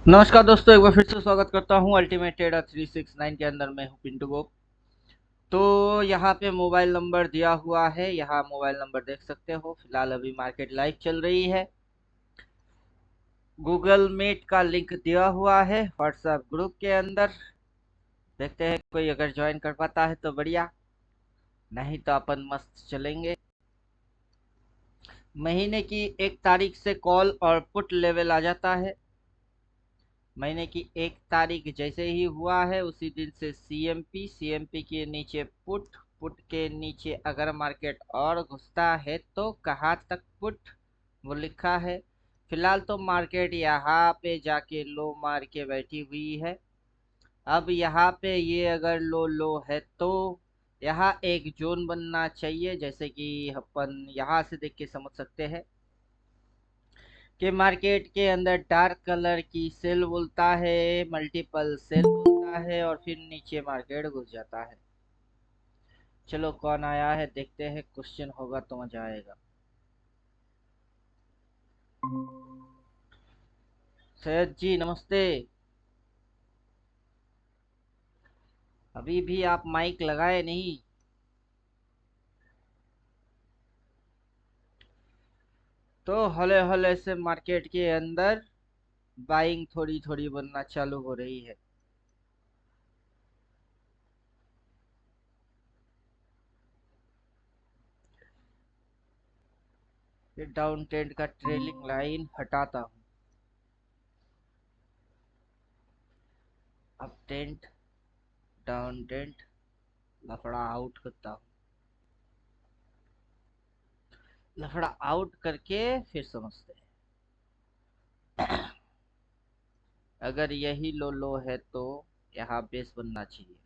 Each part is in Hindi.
नमस्कार दोस्तों, एक बार फिर से स्वागत करता हूँ अल्टीमेट ट्रेडर 369 के अंदर। मैं हूँ पिंटू गोप। तो यहाँ पे मोबाइल नंबर दिया हुआ है, यहाँ मोबाइल नंबर देख सकते हो। फिलहाल अभी मार्केट लाइव चल रही है। गूगल मीट का लिंक दिया हुआ है व्हाट्सएप ग्रुप के अंदर। देखते हैं कोई अगर ज्वाइन कर पाता है तो बढ़िया, नहीं तो अपन मस्त चलेंगे। महीने की 1 तारीख से कॉल और पुट लेवल आ जाता है। महीने की 1 तारीख जैसे ही हुआ है उसी दिन से सीएमपी के नीचे पुट, पुट के नीचे अगर मार्केट और घुसता है तो कहाँ तक पुट, वो लिखा है। फिलहाल तो मार्केट यहाँ पे जाके लो मार के बैठी हुई है। अब यहाँ पे ये अगर लो लो है तो यहाँ एक जोन बनना चाहिए, जैसे कि अपन यहाँ से देख के समझ सकते हैं कि मार्केट के अंदर डार्क कलर की सेल बोलता है, मल्टीपल सेल बोलता है और फिर नीचे मार्केट घुस जाता है। चलो कौन आया है देखते हैं, क्वेश्चन होगा तो मजा आएगा। सैयद जी नमस्ते। अभी भी आप माइक लगाए नहीं? तो हौले हौले से मार्केट के अंदर बाइंग थोड़ी थोड़ी बनना चालू हो रही है। फिर डाउन ट्रेंड का ट्रेलिंग लाइन हटाता हूँ। अप ट्रेंड, डाउन ट्रेंड, लफड़ा आउट करता हूँ। लफड़ा आउट करके फिर समझते हैं। अगर यही लो लो है तो यहाँ बेस बनना चाहिए,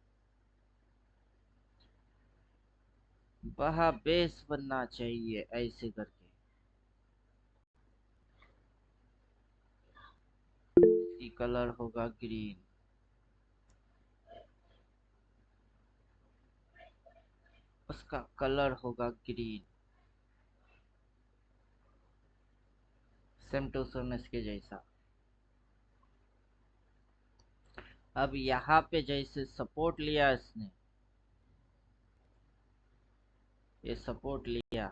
वहाँ बेस बनना चाहिए ऐसे करके। इसकी कलर होगा ग्रीन, उसका कलर होगा ग्रीन, सेम टू सेम इसके जैसा। अब यहाँ पे जैसे सपोर्ट लिया इसने, ये सपोर्ट लिया,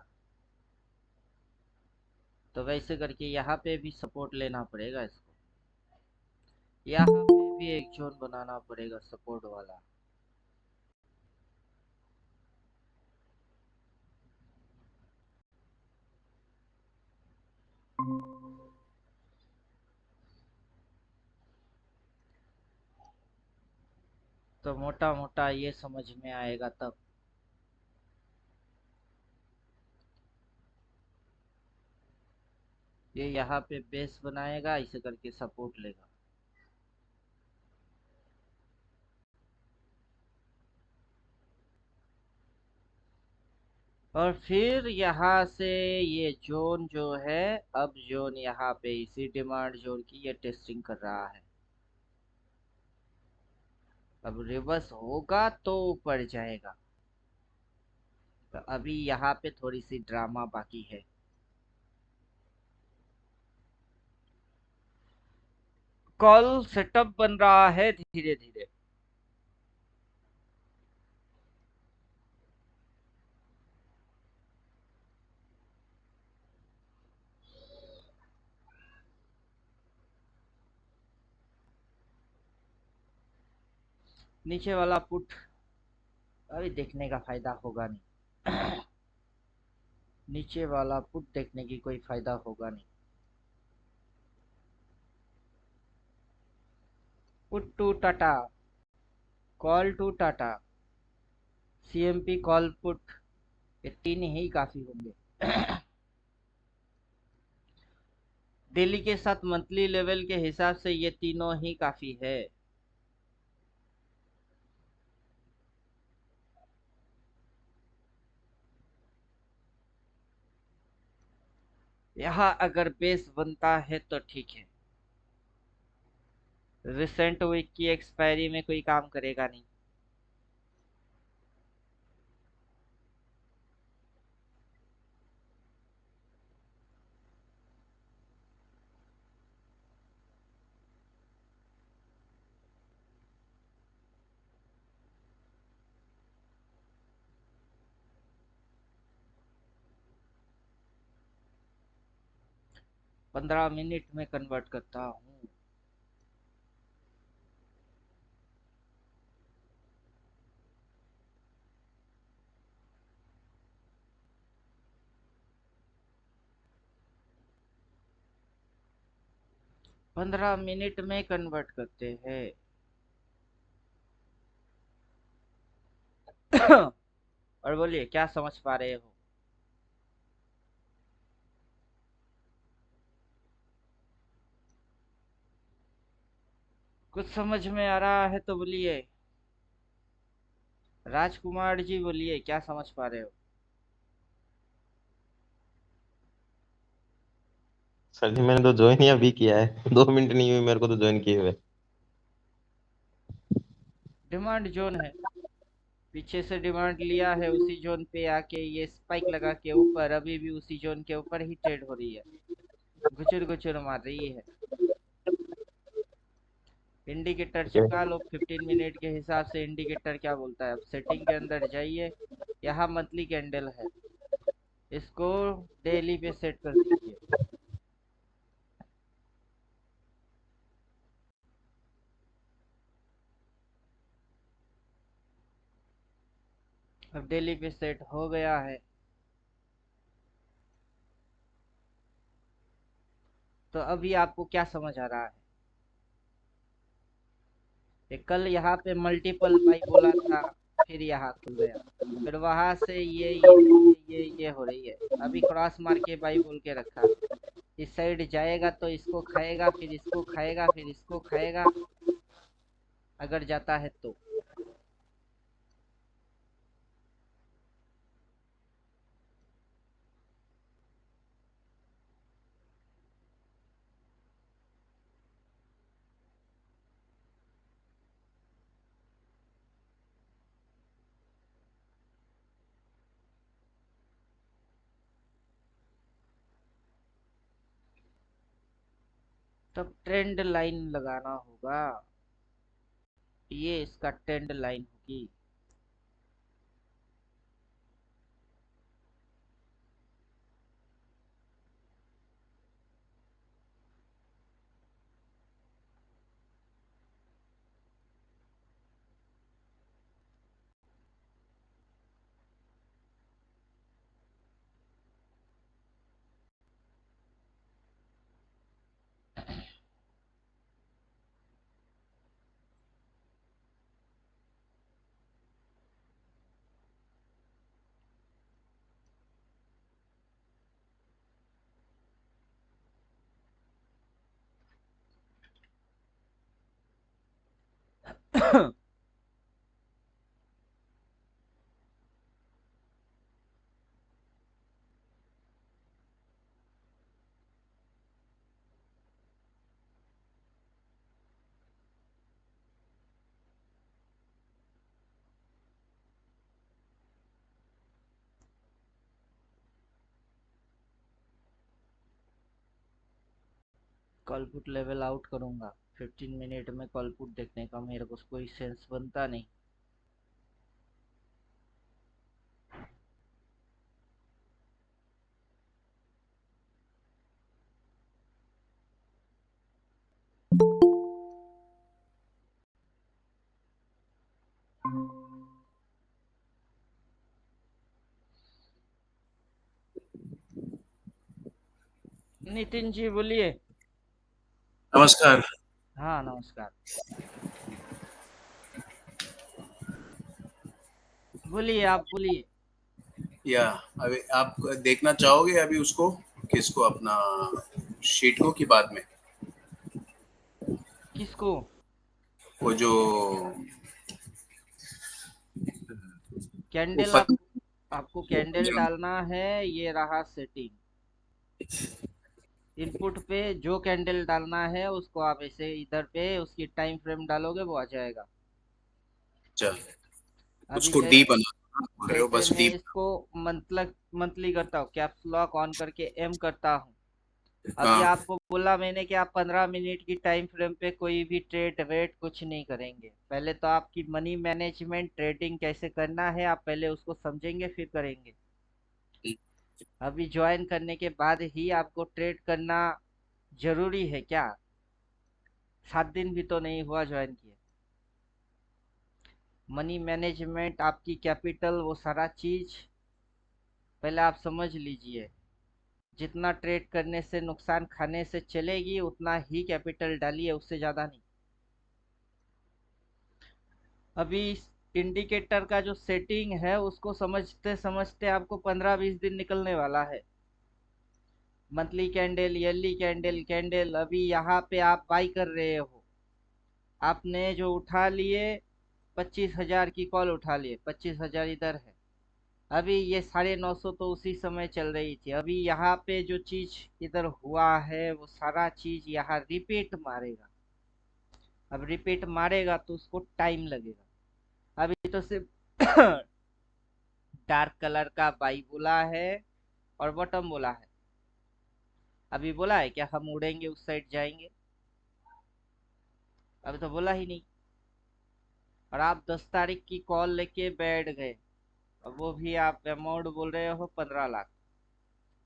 तो वैसे करके यहाँ पे भी सपोर्ट लेना पड़ेगा इसको। यहाँ पे भी एक जोन बनाना पड़ेगा सपोर्ट वाला। तो मोटा मोटा ये समझ में आएगा तब। ये यहाँ पे बेस बनाएगा, इसे करके सपोर्ट लेगा। और फिर यहाँ से ये जोन जो है, अब जोन यहाँ पे इसी डिमांड जोन की ये टेस्टिंग कर रहा है। अब रिवर्स होगा तो ऊपर जाएगा। तो अभी यहाँ पे थोड़ी सी ड्रामा बाकी है। कॉल सेटअप बन रहा है धीरे धीरे। नीचे वाला पुट अभी देखने का फायदा होगा नहीं। नीचे वाला पुट देखने की कोई फायदा होगा नहीं। Put to Tata, call to Tata, CMP call put, ये तीन ही काफी होंगे। डेली के साथ मंथली लेवल के हिसाब से ये तीनों ही काफी है। यहाँ अगर बेस बनता है तो ठीक है। रिसेंट वीक की एक्सपायरी में कोई काम करेगा नहीं। 15 मिनट में कन्वर्ट करता हूँ। पंद्रह मिनट में कन्वर्ट करते हैं। और बोलिए क्या समझ पा रहे हो? कुछ समझ में आ रहा है तो बोलिए। राजकुमार जी बोलिए क्या समझ पा रहे हो? सर जी मैंने तो ज्वाइन ही अभी किया है, 2 मिनट नहीं हुए मेरे को तो ज्वाइन किए हुए। डिमांड जोन है, पीछे से डिमांड लिया है, उसी जोन पे आके ये स्पाइक लगा के ऊपर अभी भी उसी जोन के ऊपर ही ट्रेड हो रही है, गुचुर गुचुर मार रही है। इंडिकेटर ठीक है। चिपका लो, 15 मिनट के हिसाब से इंडिकेटर क्या बोलता है। अब सेटिंग के अंदर जाइए, यहाँ मंथली कैंडल है, इसको डेली पे सेट कर दीजिए। अब डेली पे सेट हो गया है, तो अभी आपको क्या समझ आ रहा है? ये कल यहाँ पे मल्टीपल बाई बोला था, फिर यहाँ खुल गया, फिर वहां से ये हो रही है, अभी क्रॉस मार के बाई बोल के रखा। इस साइड जाएगा तो इसको खाएगा, फिर इसको खाएगा, फिर इसको खाएगा, अगर जाता है तो। तब ट्रेंड लाइन लगाना होगा, ये इसका ट्रेंड लाइन होगी। कॉल पुट लेवल आउट करूंगा, 15 मिनट में कॉल पुट देखने का मेरे को कोई सेंस बनता नहीं। नितिन जी बोलिए। नमस्कार। हाँ नमस्कार, बोलिए आप बोलिए। या अभी आप देखना चाहोगे अभी उसको, किसको, अपना शीट को, कि बाद में? किसको? वो जो कैंडल ऊपर, आपको कैंडल जो डालना है, ये रहा सेटिंग। इनपुट पे जो कैंडल डालना है उसको आप ऐसे इधर पे उसकी टाइम फ्रेम डालोगे, वो आ जाएगा। चल, अभी उसको डी जैसे बना बोल रहे हो, जैसे बस मैं डी। इसको मंथली करता हूँ, कैप्स लॉक ऑन करके एम करता हूँ। अभी हाँ आपको बोला मैंने कि आप 15 मिनट की टाइम फ्रेम पे कोई भी ट्रेड वेट कुछ नहीं करेंगे। पहले तो आपकी मनी मैनेजमेंट ट्रेडिंग कैसे करना है आप पहले उसको समझेंगे, फिर करेंगे। अभी ज्वाइन करने के बाद ही आपको ट्रेड करना जरूरी है क्या? 7 दिन भी तो नहीं हुआ ज्वाइन किए। मनी मैनेजमेंट, आपकी कैपिटल, वो सारा चीज पहले आप समझ लीजिए। जितना ट्रेड करने से, नुकसान खाने से चलेगी, उतना ही कैपिटल डालिए, उससे ज्यादा नहीं। अभी इंडिकेटर का जो सेटिंग है उसको समझते समझते आपको 15-20 दिन निकलने वाला है। Monthly candle, yearly candle, candle, अभी यहाँ पे आप बाई कर रहे हो। आपने जो उठा लिए 25,000 की कॉल उठा लिए, 25,000 इधर है। अभी ये 950 तो उसी समय चल रही थी। अभी यहाँ पे जो चीज इधर हुआ है वो सारा चीज यहाँ रिपीट मारेगा। अब रिपीट मारेगा तो उसको टाइम लगेगा। अभी तो सिर्फ डार्क कलर का बाई बोला है और बॉटम बोला है। अभी बोला है क्या हम उड़ेंगे उस साइड जाएंगे? अभी तो बोला ही नहीं। और आप 10 तारीख की कॉल लेके बैठ गए, और वो भी आप अमाउंट बोल रहे हो 15 लाख।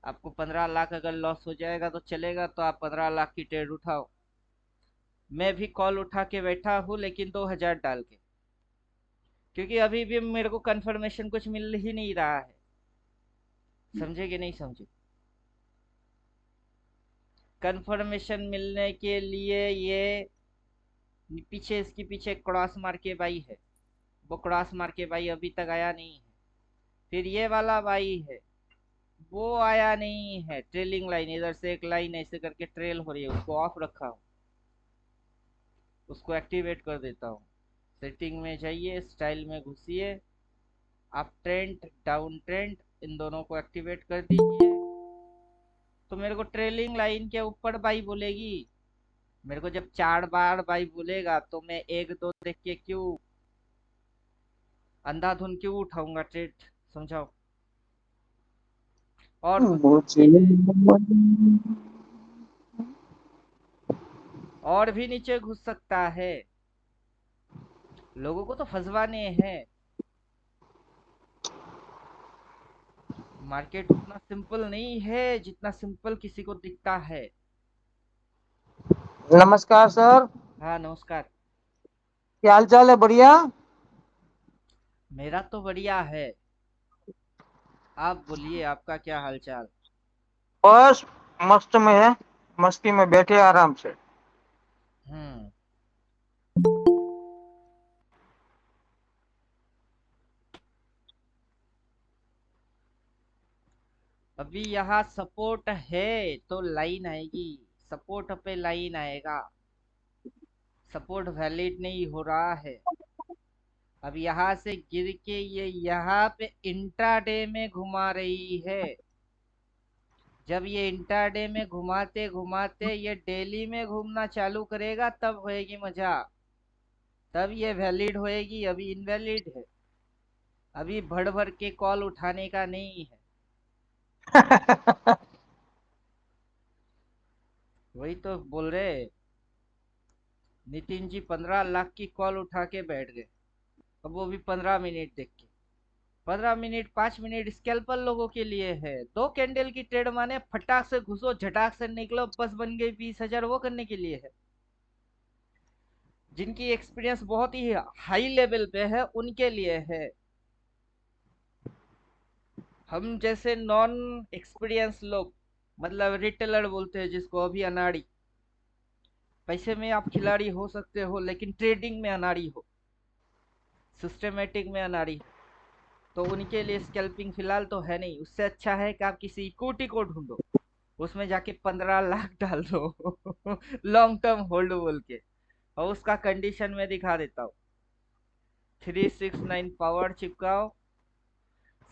आपको 15 लाख अगर लॉस हो जाएगा तो चलेगा, तो आप 15 लाख की ट्रेड उठाओ। मैं भी कॉल उठा के बैठा हूँ, लेकिन 2,000 डाल के, क्योंकि अभी भी मेरे को कंफर्मेशन कुछ मिल ही नहीं रहा है। समझे कि नहीं समझे? कंफर्मेशन मिलने के लिए ये पीछे, इसके पीछे क्रॉस मार के बाई है, वो क्रॉस मार के बाई अभी तक आया नहीं है। फिर ये वाला बाई है, वो आया नहीं है। ट्रेलिंग लाइन, इधर से एक लाइन ऐसे करके ट्रेल हो रही है, उसको ऑफ रखा हूँ, उसको एक्टिवेट कर देता हूँ। सेटिंग में जाइए, स्टाइल में घुसिए, आप ट्रेंड, डाउन ट्रेंड, इन दोनों को एक्टिवेट कर दीजिए। तो मेरे को ट्रेलिंग लाइन के ऊपर बाई बोलेगी। मेरे को जब 4 बार बाई बोलेगा तो मैं 1-2 देख के क्यों अंधाधुन क्यों उठाऊंगा ट्रेड? समझाओ। और घुस मुझे सकती है, और भी नीचे घुस सकता है। लोगों को तो फंसवाने हैं। मार्केट उतना सिंपल नहीं है जितना सिंपल किसी को दिखता है। नमस्कार सर। हाँ नमस्कार। क्या हाल चाल है? बढ़िया। मेरा तो बढ़िया है। आप बोलिए, आपका क्या हालचाल? बस मस्त में है, मस्ती में बैठे आराम से। हम्म। अभी यहाँ सपोर्ट है तो लाइन आएगी, सपोर्ट पे लाइन आएगा। सपोर्ट वैलिड नहीं हो रहा है। अब यहाँ से गिर के ये यहाँ पे इंट्राडे में घुमा रही है। जब ये इंट्राडे में घुमाते घुमाते ये डेली में घूमना चालू करेगा, तब होएगी मजा, तब ये वैलिड होएगी। अभी इनवैलिड है। अभी भर भर के कॉल उठाने का नहीं है। वही तो बोल रहे, नितिन जी 15 लाख की कॉल उठा के बैठ गए, अब वो भी 15 मिनट देख के। 15 मिनट, 5 मिनट स्कैल्पल लोगों के लिए है। 2 कैंडल की ट्रेड माने फटाक से घुसो, झटाक से निकलो, बस बन गई 20,000, वो करने के लिए है। जिनकी एक्सपीरियंस बहुत ही हाई लेवल पे है उनके लिए है। हम जैसे नॉन एक्सपीरियंस लोग, मतलब रिटेलर बोलते हैं जिसको, अभी अनाड़ी। पैसे में आप खिलाड़ी हो सकते हो, लेकिन ट्रेडिंग में अनाड़ी हो, सिस्टमेटिक में अनाड़ी हो, तो उनके लिए स्कैल्पिंग फिलहाल तो है नहीं। उससे अच्छा है कि आप किसी इक्विटी को ढूंढो, उसमें जाके 15 लाख डाल दो लॉन्ग टर्म होल्ड बोल के। और उसका कंडीशन में दिखा देता हूँ। 369 पावर चिपकाओ,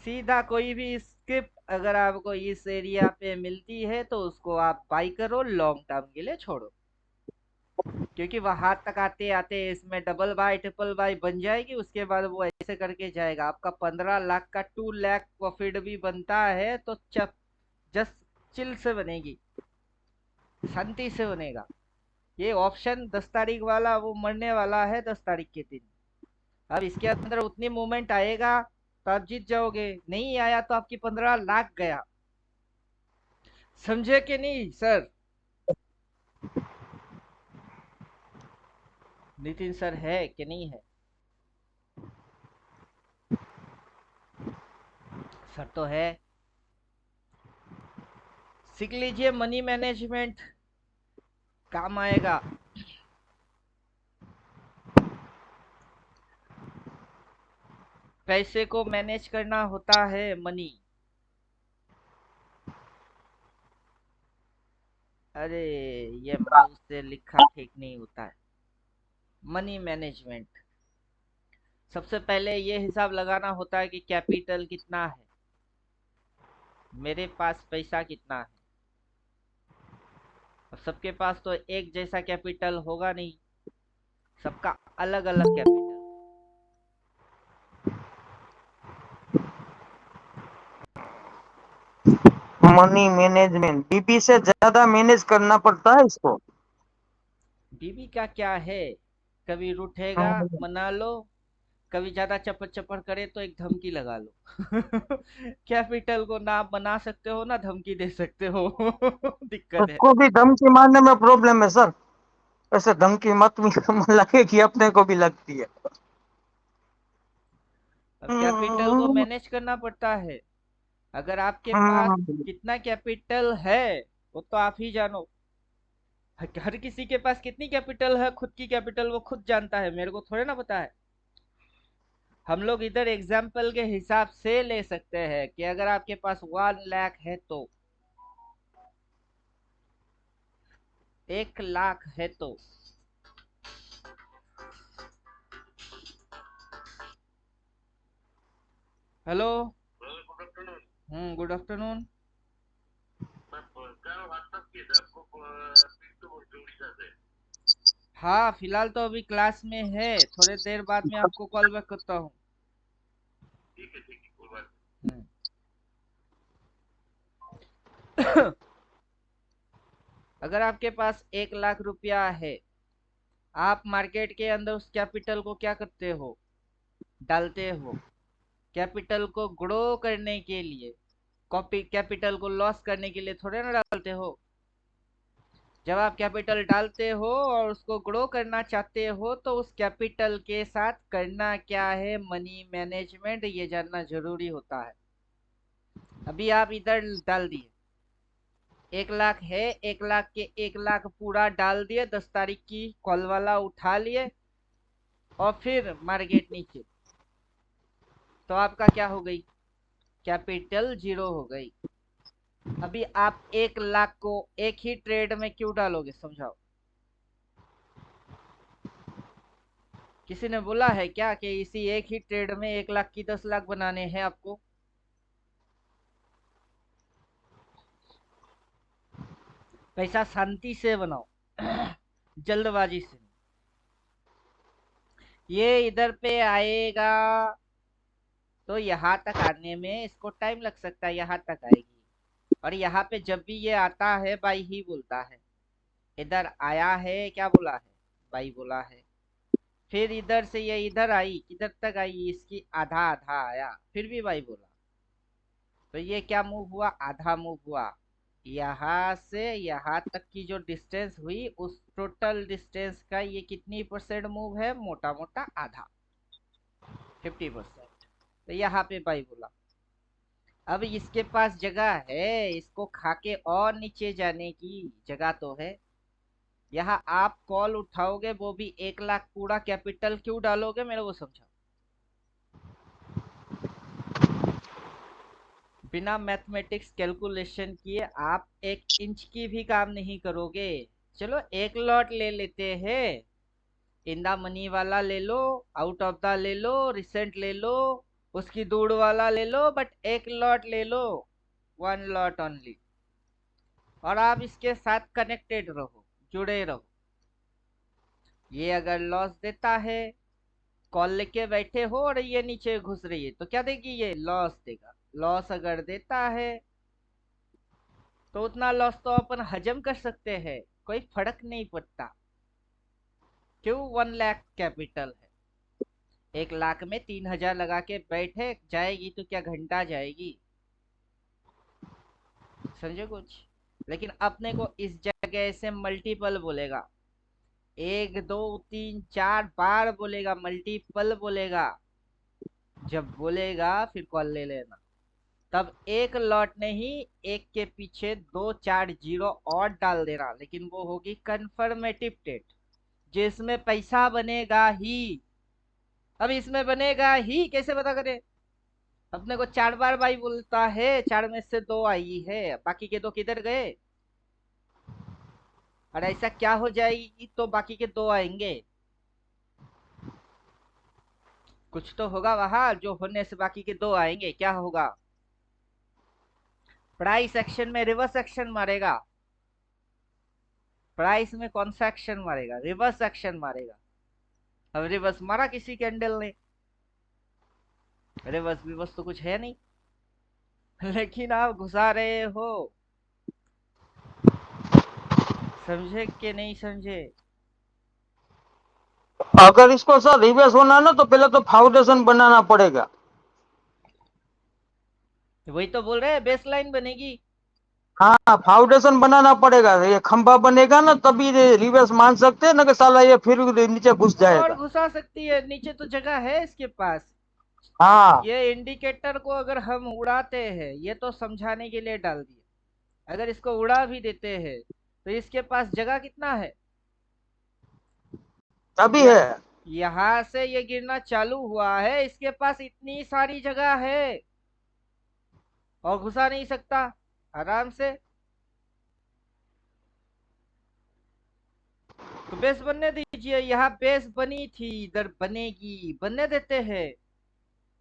सीधा कोई भी स्क्रिप्ट अगर आपको इस एरिया पे मिलती है तो उसको आप बाई करो, लॉन्ग टर्म के लिए छोड़ो। क्योंकि वहां तक आते आते इसमें डबल बाय ट्रिपल बाय बन जाएगी, उसके बाद वो ऐसे करके जाएगा। आपका 15 लाख का 2 लाख प्रॉफिट भी बनता है तो चप जस्ट चिल से बनेगी, शांति से बनेगा। ये ऑप्शन 10 तारीख वाला वो मरने वाला है 10 तारीख के दिन। अब इसके अंदर उतनी मूवमेंट आएगा तो आप जीत जाओगे, नहीं आया तो आपकी 15 लाख गया। समझे कि नहीं सर? नितिन सर है कि नहीं है? सर तो है। सीख लीजिए, मनी मैनेजमेंट काम आएगा। पैसे को मैनेज करना होता है मनी। अरे, ये माउस से लिखा ठीक नहीं होता है। मनी मैनेजमेंट, सबसे पहले ये हिसाब लगाना होता है कि कैपिटल कितना है, मेरे पास पैसा कितना है। अब सबके पास तो एक जैसा कैपिटल होगा नहीं, सबका अलग अलग कैपिटल। मनी मैनेजमेंट बीबी से ज्यादा मैनेज करना पड़ता है इसको। बीबी का क्या है, कभी रूठेगा मना लो, कभी ज्यादा चपर चपर करे तो एक धमकी लगा लो। कैपिटल को ना बना सकते हो ना धमकी दे सकते हो। दिक्कत है। उसको भी धमकी मारने में प्रॉब्लम है सर। ऐसे धमकी मत लगेगी, अपने को भी लगती है। अब कैपिटल को मैनेज करना पड़ता है। अगर आपके पास कितना कैपिटल है वो तो आप ही जानो। हर किसी के पास कितनी कैपिटल है, खुद की कैपिटल वो खुद जानता है, मेरे को थोड़े ना पता है। हम लोग इधर एग्जाम्पल के हिसाब से ले सकते हैं कि अगर आपके पास 1 लाख है तो 1 लाख है तो हेलो। Good afternoon. हाँ, फिलहाल तो अभी क्लास में है, थोड़े देर बाद में आपको कॉल बैक करता हूँ। हम्म। अगर आपके पास 1 लाख रुपया है, आप मार्केट के अंदर उस कैपिटल को क्या करते हो, डालते हो। कैपिटल को ग्रो करने के लिए, कॉपी कैपिटल को लॉस करने के लिए थोड़े ना डालते हो। जब आप कैपिटल डालते हो और उसको ग्रो करना चाहते हो तो उस कैपिटल के साथ करना क्या है, मनी मैनेजमेंट, ये जानना जरूरी होता है। अभी आप इधर डाल दिए 1 लाख है, 1 लाख के 1 लाख पूरा डाल दिए, 10 तारीख की कॉल वाला उठा लिए और फिर मार्केट नीचे, तो आपका क्या हो गई, कैपिटल जीरो हो गई। अभी आप 1 लाख को एक ही ट्रेड में क्यों डालोगे, समझाओ। किसी ने बोला है क्या कि इसी एक ही ट्रेड में 1 लाख की 10 लाख बनाने हैं आपको? पैसा शांति से बनाओ, जल्दबाजी से। ये इधर पे आएगा तो यहाँ तक आने में इसको टाइम लग सकता है, यहाँ तक आएगी। और यहाँ पे जब भी ये आता है बाई ही बोलता है। इधर आया है, क्या बोला है, बाई बोला है। फिर इधर से ये इधर आई, किधर तक आई, इसकी आधा आधा आया, फिर भी बाई बोला। तो ये क्या मूव हुआ, आधा मूव हुआ। यहाँ से यहाँ तक की जो डिस्टेंस हुई उस टोटल डिस्टेंस का ये कितनी परसेंट मूव है, मोटा मोटा आधा, 50%। तो यहाँ पे बाई बोला। अब इसके पास जगह है, इसको खा के और नीचे जाने की जगह तो है। यहाँ आप कॉल उठाओगे वो भी 1 लाख पूरा कैपिटल क्यों डालोगे, मेरे को समझाओ। बिना मैथमेटिक्स कैलकुलेशन किए आप 1 इंच की भी काम नहीं करोगे। चलो एक लॉट ले लेते हैं, इन द मनी वाला ले लो, आउट ऑफ द ले लो, रिसेंट ले लो, उसकी दूर वाला ले लो, बट एक लॉट ले लो, 1 लॉट ओनली। और आप इसके साथ कनेक्टेड रहो, जुड़े रहो। ये अगर लॉस देता है, कॉल लेके बैठे हो और ये नीचे घुस रही है तो क्या देगी, ये लॉस देगा। लॉस अगर देता है तो उतना लॉस तो अपन हजम कर सकते हैं, कोई फर्क नहीं पड़ता। क्यों, 1 लाख कैपिटल है, 1 लाख में 3,000 लगा के बैठे, जाएगी तो क्या घंटा जाएगी, समझे कुछ। लेकिन अपने को इस जगह से मल्टीपल बोलेगा, 1 2 3 4 बार बोलेगा, मल्टीपल बोलेगा। जब बोलेगा फिर कॉल ले लेना। तब एक लॉट नहीं, एक के पीछे 2 4 जीरो और डाल देना, लेकिन वो होगी कन्फर्मेटिव टेट, जिसमें पैसा बनेगा ही। अब इसमें बनेगा ही कैसे पता करें? अपने को 4 बार भाई बोलता है, 4 में से 2 आई है, बाकी के 2 किधर गए? और ऐसा क्या हो जाएगी तो बाकी के 2 आएंगे? कुछ तो होगा वहां जो होने से बाकी के 2 आएंगे। क्या होगा? प्राइस एक्शन में रिवर्स एक्शन मारेगा। प्राइस में कौन सा एक्शन मारेगा? रिवर्स एक्शन मारेगा। अब रिवर्स मारा किसी कैंडल ने, रिवर्स विवर्स तो कुछ है नहीं, लेकिन आप घुसा रहे हो। समझे कि नहीं समझे? अगर इसको सर रिवर्स होना है ना तो पहले तो फाउंडेशन बनाना पड़ेगा। वही तो बोल रहे हैं, बेस लाइन बनेगी। हाँ, फाउंडेशन बनाना पड़ेगा, ये खंभा बनेगा ना तभी रिवर्स मान सकते हैं ना, कि साला ये फिर नीचे घुस और जाएगा। घुसा सकती है, नीचे तो जगह है इसके पास। हाँ, ये इंडिकेटर को अगर हम उड़ाते हैं, ये तो समझाने के लिए डाल दिया, अगर इसको उड़ा भी देते हैं तो इसके पास जगह कितना है? तभी या है। यहां से ये गिरना चालू हुआ है, इसके पास इतनी सारी जगह है और घुसा नहीं सकता आराम से। तो बेस बनने दीजिए, यहाँ बेस बनी थी, इधर बनेगी, बनने देते हैं।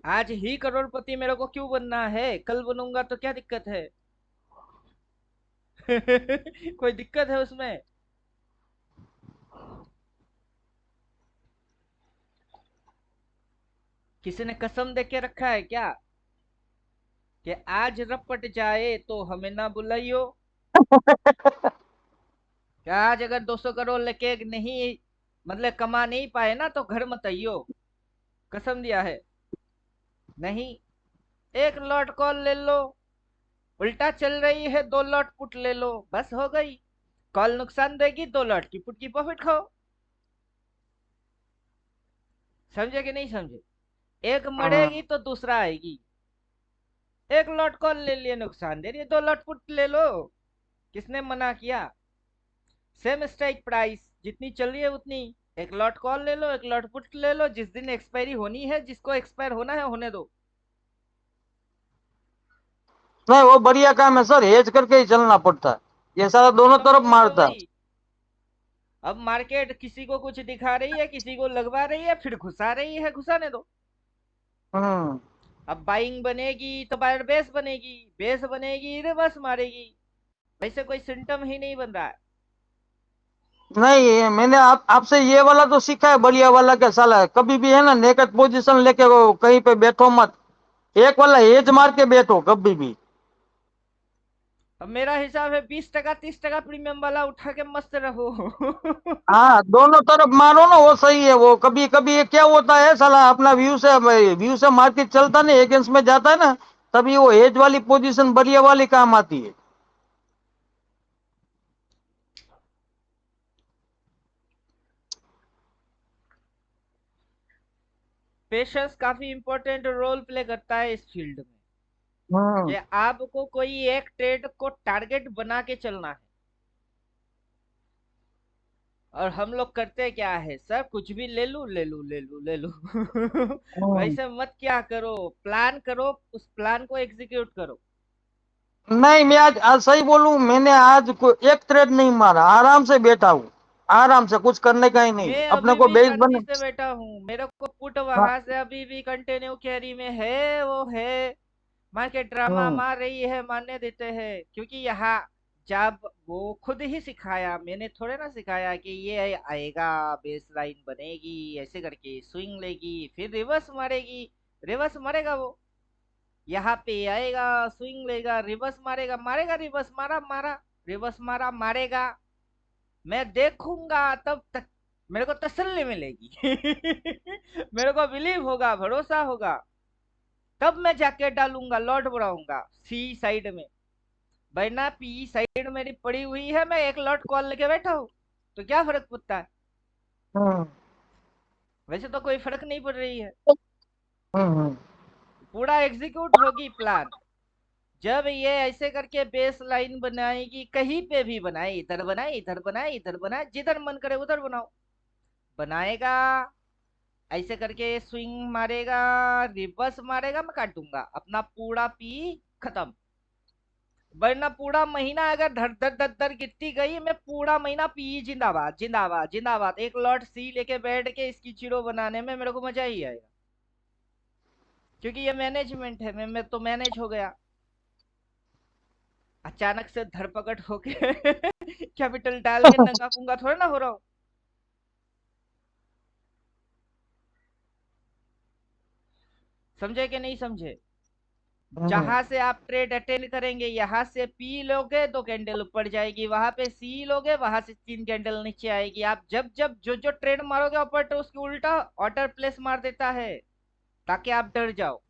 आज ही करोड़पति मेरे को क्यों बनना है? कल बनूंगा तो क्या दिक्कत है? कोई दिक्कत है उसमें? किसी ने कसम दे के रखा है क्या कि आज रपट जाए तो हमें ना बुलाइयो? क्या आज अगर 200 करोड़ लेके नहीं, मतलब कमा नहीं पाए ना, तो घर मत आइयो? कसम दिया है? नहीं। एक लॉट कॉल ले लो, उल्टा चल रही है 2 लॉट पुट ले लो, बस हो गई। कॉल नुकसान देगी, 2 लॉट की पुट की प्रॉफिट खाओ। समझे कि नहीं समझे? एक मरेगी तो दूसरा आएगी। एक लॉट कॉल ले लिए, नुकसान दे रही है, 2 लॉट पुट ले लो। किसने मना किया? सेम स्ट्राइक प्राइस जितनी चल रही है उतनी। एक लॉट कॉल ले लो, एक लॉट पुट ले लो, जिस दिन एक्सपायरी होनी है, जिसको एक्सपायर होना है होने दो। नहीं, वो बढ़िया काम है सर, हेज करके ही चलना पड़ता है, ये सारा दोनों तरफ कंपनी तो मारता है। वही। अब मार्केट किसी को कुछ दिखा रही है, किसी को लगवा रही है, फिर घुसा रही है, घुसाने दो। हम्म। अब बाइंग बनेगी तो बायर बेस बनेगी, बेस बनेगी रिवर्स मारेगी। वैसे कोई सिम्टम ही नहीं बन रहा है। नहीं, ये मैंने आपसे ये वाला तो सीखा है, बढ़िया वाला, क्या साला कभी भी है ना नेकेड पोजीशन लेके वो कहीं पे बैठो मत, एक वाला हेज मार के बैठो कभी भी। अब मेरा हिसाब है 20% 30% प्रीमियम वाला उठा के मस्त रहो। हाँ, दोनों तरफ मारो ना, वो सही है। वो कभी कभी ये क्या होता है साला, अपना व्यू से मार्केट चलता नहीं, अगेंस्ट में जाता है ना, तभी वो हेज वाली पोजीशन बढ़िया वाली काम आती है। पेशेंस काफी इंपॉर्टेंट रोल प्ले करता है इस फील्ड में, हम्म। कि आपको कोई एक ट्रेड को टारगेट बना के चलना है। और हम लोग करते क्या है सर, कुछ भी ले लू ले लू ले लू ले लू। हम्म। वैसे मत क्या करो, प्लान करो, उस प्लान को एग्जीक्यूट करो। नहीं, मैं आज सही बोलूं, मैंने आज एक ट्रेड नहीं मारा, आराम से बैठा हूँ, आराम से, कुछ करने का ही नहीं मैं अपने अभी को भी बेस शांति बन। से बैठा हूँ, मेरे को पुट वहां से अभी भी कंटिन्यू कैरी में है, वो है। मार्केट ड्रामा हम्म। मार रही है, मानने देते हैं, क्योंकि यहाँ जब वो खुद ही सिखाया, मैंने थोड़े ना सिखाया कि ये आएगा, बेस लाइन बनेगी, ऐसे करके स्विंग लेगी, फिर रिवर्स मारेगी। रिवर्स मारेगा वो, यहाँ पे आएगा, स्विंग लेगा, रिवर्स मारेगा, मारेगा रिवर्स, मारा मारा, रिवर्स मारा, मारेगा। मैं देखूंगा तब तक मेरे को तसल्ली मिलेगी। मेरे को बिलीव होगा, भरोसा होगा, तब मैं जाके डालूंगा, लॉट बढ़ाऊंगा सी साइड में। वरना पी साइड मेरी पड़ी हुई है, मैं एक लॉट कॉल लेके बैठा हूं, तो क्या फर्क पड़ता है? हम्म वैसे तो कोई फर्क नहीं पड़ रही है, हम्म पूरा एग्जीक्यूट होगी प्लान। जब ये ऐसे करके बेस लाइन बनाएगी, कहीं पे भी बनाए, इधर बनाए, इधर बनाए, इधर बनाए, जिधर मन करे उधर बनाओ, बनाएगा। ऐसे करके स्विंग मारेगा, रिवर्स मारेगा, मैं काट दूंगा, अपना पूरा पी खत्म। वरना पूरा महीना अगर धर धर धर धर गिरती गई, मैं पूरा महीना पी जिंदाबाद जिंदाबाद जिंदाबाद, एक लॉट सी लेके बैठ के इसकी चिड़ो बनाने में मेरे को मजा ही आएगा, क्योंकि ये मैनेजमेंट है, मैं तो मैनेज हो गया। अचानक से धरपकड़ होके कैपिटल डाल के नंगा पुंगा थोड़ा ना हो रहा हूँ। समझे कि नहीं समझे? हम्म जहां से आप ट्रेड अटेंड करेंगे, यहाँ से पी लोगे तो कैंडल ऊपर जाएगी, वहां पे सी लोगे, वहां से 3 कैंडल नीचे आएगी। आप जब जब जो जो ट्रेड मारोगे ऑपरेटर उसकी उल्टा ऑर्डर प्लेस मार देता है, ताकि आप डर जाओ।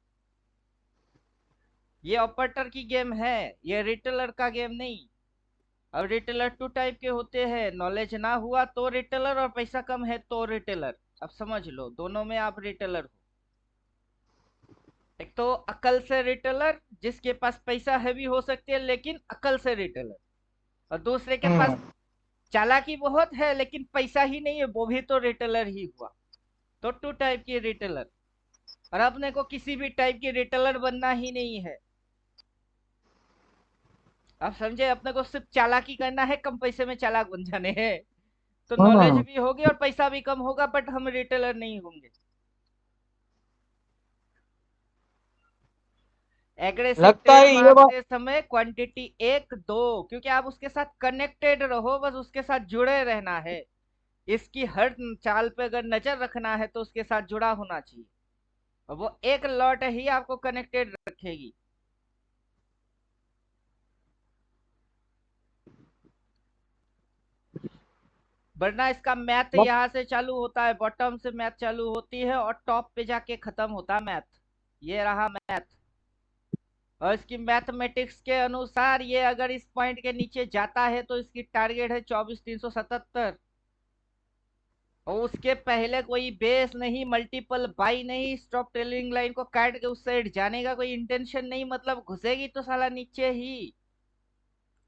ये ऑपरेटर की गेम है, ये रिटेलर का गेम नहीं। और रिटेलर 2 टाइप के होते हैं, नॉलेज ना हुआ तो रिटेलर, और पैसा कम है तो रिटेलर। अब समझ लो, दोनों में आप रिटेलर हो। एक तो अकल से रिटेलर, जिसके पास पैसा है भी हो सकती है लेकिन अकल से रिटेलर, और दूसरे के पास हम्म चालाकी बहुत है लेकिन पैसा ही नहीं है, वो भी तो रिटेलर ही हुआ। तो 2 टाइप की रिटेलर। और अपने को किसी भी टाइप की रिटेलर बनना ही नहीं है। आप समझे? अपने को सिर्फ चालाकी करना है, कम पैसे में चालाक बन जाने हैं, तो नॉलेज हम्म भी होगी और पैसा भी कम होगा, बट हम रिटेलर नहीं होंगे। एग्रेसिव लगता ट्रेड है ये बात। मारते समय क्वांटिटी 1 2, क्योंकि आप उसके साथ कनेक्टेड रहो, बस उसके साथ जुड़े रहना है। इसकी हर चाल पे अगर नजर रखना है तो उसके साथ जुड़ा होना चाहिए, और वो एक लॉट ही आपको कनेक्टेड रखेगी। वरना इसका मैथ मत- यहाँ से चालू होता है, बॉटम से मैथ चालू होती है और टॉप पे जाके खत्म होता है मैथ। ये रहा मैथ। और इसकी मैथमेटिक्स के अनुसार ये अगर इस पॉइंट के नीचे जाता है तो इसकी टारगेट है 24,377। और उसके पहले कोई बेस नहीं, मल्टीपल बाई नहीं, स्टॉप ट्रेलिंग लाइन को काट के उस साइड जाने का कोई इंटेंशन नहीं, मतलब घुसेगी तो साला नीचे ही,